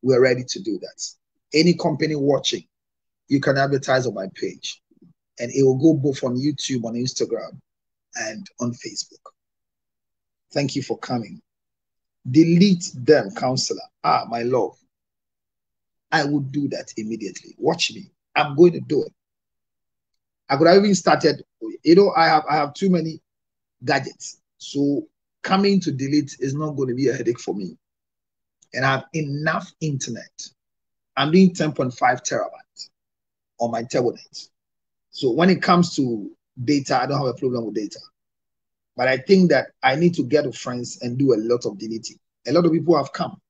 we're ready to do that. Any company watching, you can advertise on my page, and it will go both on YouTube, on Instagram, and on Facebook. Thank you for coming. Delete them, Counselor. My love. I would do that immediately. Watch me. I'm going to do it. I could have even started, I have too many gadgets. So coming to delete is not going to be a headache for me. And I have enough internet. I'm doing 10.5 terabytes on my TurboNet. So when it comes to data, I don't have a problem with data. But I think that I need to get with friends and do a lot of deleting. A lot of people have come.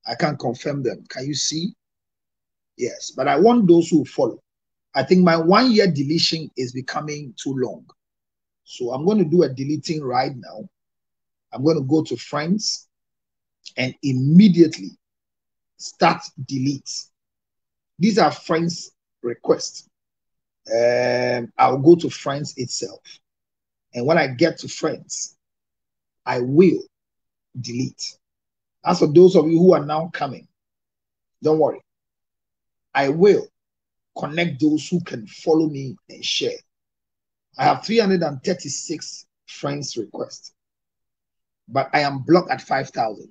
I can't confirm them. Can you see? Yes, but I want those who follow. I think my 1 year deletion is becoming too long. So I'm going to do a deleting right now. I'm going to go to friends and immediately start delete. These are friends request. I'll go to friends itself. And when I get to friends, I will delete. As for those of you who are now coming, don't worry. I will connect those who can follow me and share. I have 336 friends requests, but I am blocked at 5,000.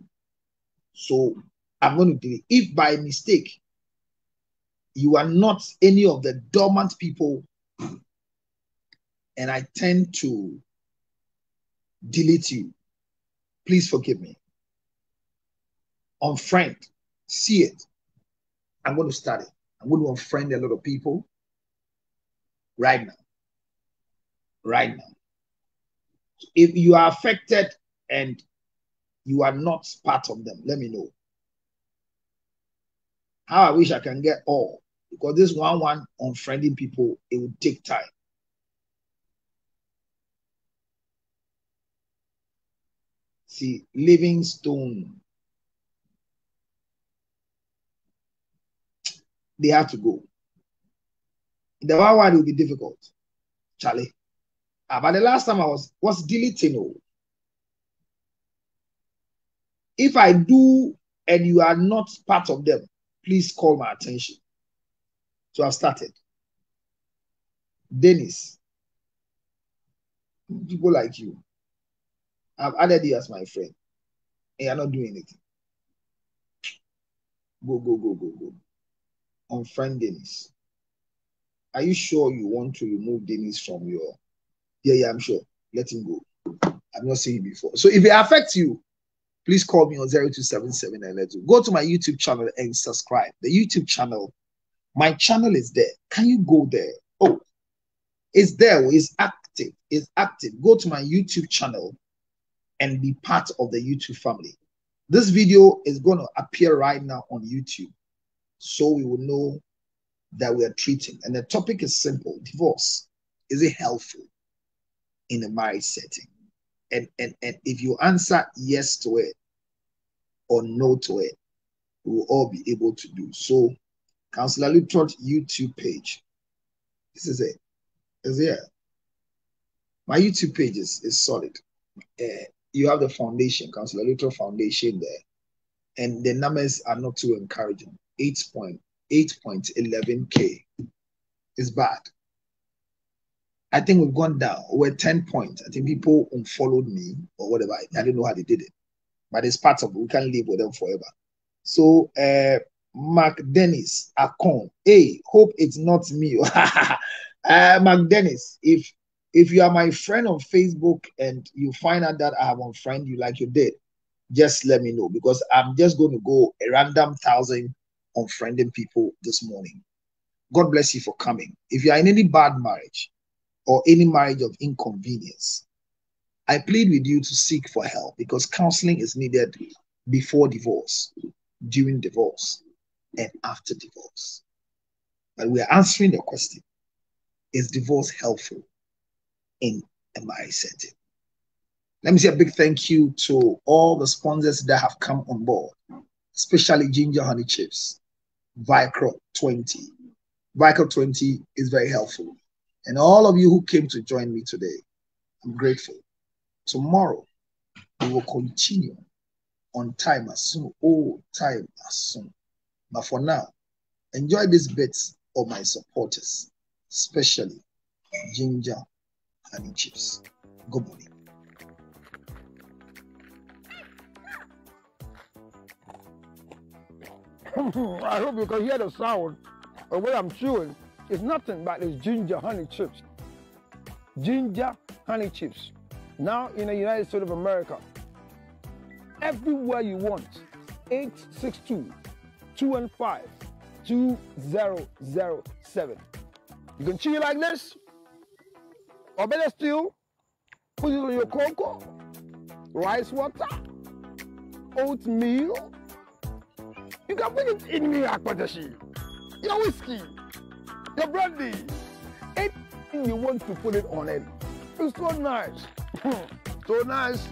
So I'm going to delete. If by mistake you are not any of the dormant people and I tend to delete you, please forgive me. Unfriend, see it. I'm going to start it. I'm going to unfriend a lot of people right now. Right now. If you are affected and you are not part of them, let me know. How I wish I can get all, because this one unfriending people, it will take time. See, Livingstone, they have to go. The one will be difficult, Charlie. But the last time I was deleting. If I do and you are not part of them, please call my attention. So I've started. Dennis, people like you, I've added you as my friend, and you're not doing anything. Go. Unfriend Dennis. Are you sure you want to remove Dennis from your? Yeah, I'm sure. Let him go. I've not seen him before. So if it affects you, please call me on 0277 and let's go to my YouTube channel and subscribe. The YouTube channel, my channel is there. Can you go there? Oh, it's there. It's active. It's active. Go to my YouTube channel and be part of the YouTube family. This video is going to appear right now on YouTube, so we will know that we are treating. And the topic is simple: divorce. Is it helpful in a marriage setting? And if you answer yes to it or no to it, we will all be able to do. So, Counselor Lutrot YouTube page. This is it. Is here. My YouTube page is solid. You have the foundation, Counselor Lutrot Foundation there. And the numbers are not too encouraging. 8.11K is bad. I think we've gone down. We're 10 points. I think people unfollowed me or whatever. I don't know how they did it. But it's part of it. We can't live with them forever. So, Mark Dennis Akon. Hey, hope it's not me. Mark Dennis, if you are my friend on Facebook and you find out that I have unfriended you like you did, just let me know, because I'm just going to go a random 1,000 unfriending people this morning. God bless you for coming. If you are in any bad marriage, or any marriage of inconvenience, I plead with you to seek for help, because counseling is needed before divorce, during divorce, and after divorce. But we are answering the question: is divorce helpful in a marriage setting? Let me say a big thank you to all the sponsors that have come on board, especially Ginger Honey Chips, Vicro 20. Vicro 20 is very helpful. And all of you who came to join me today, I'm grateful. Tomorrow, we will continue on time as soon. Oh, time as soon. But for now, enjoy these bits of my supporters, especially Ginger Honey Chips. Good morning. I hope you can hear the sound of what I'm chewing. It's nothing but it's Ginger Honey Chips. Ginger Honey Chips. Now in the United States of America. Everywhere you want. 862-215-2007. You can chew it like this. Or better still, put it on your cocoa, rice water, oatmeal. You can put it in your akpatashi, your whiskey, your brandy, anything you want to put it on it. It's so nice. So nice.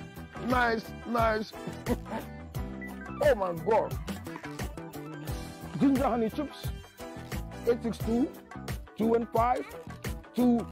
Oh my God. Ginger Honey Chips. 862 215 2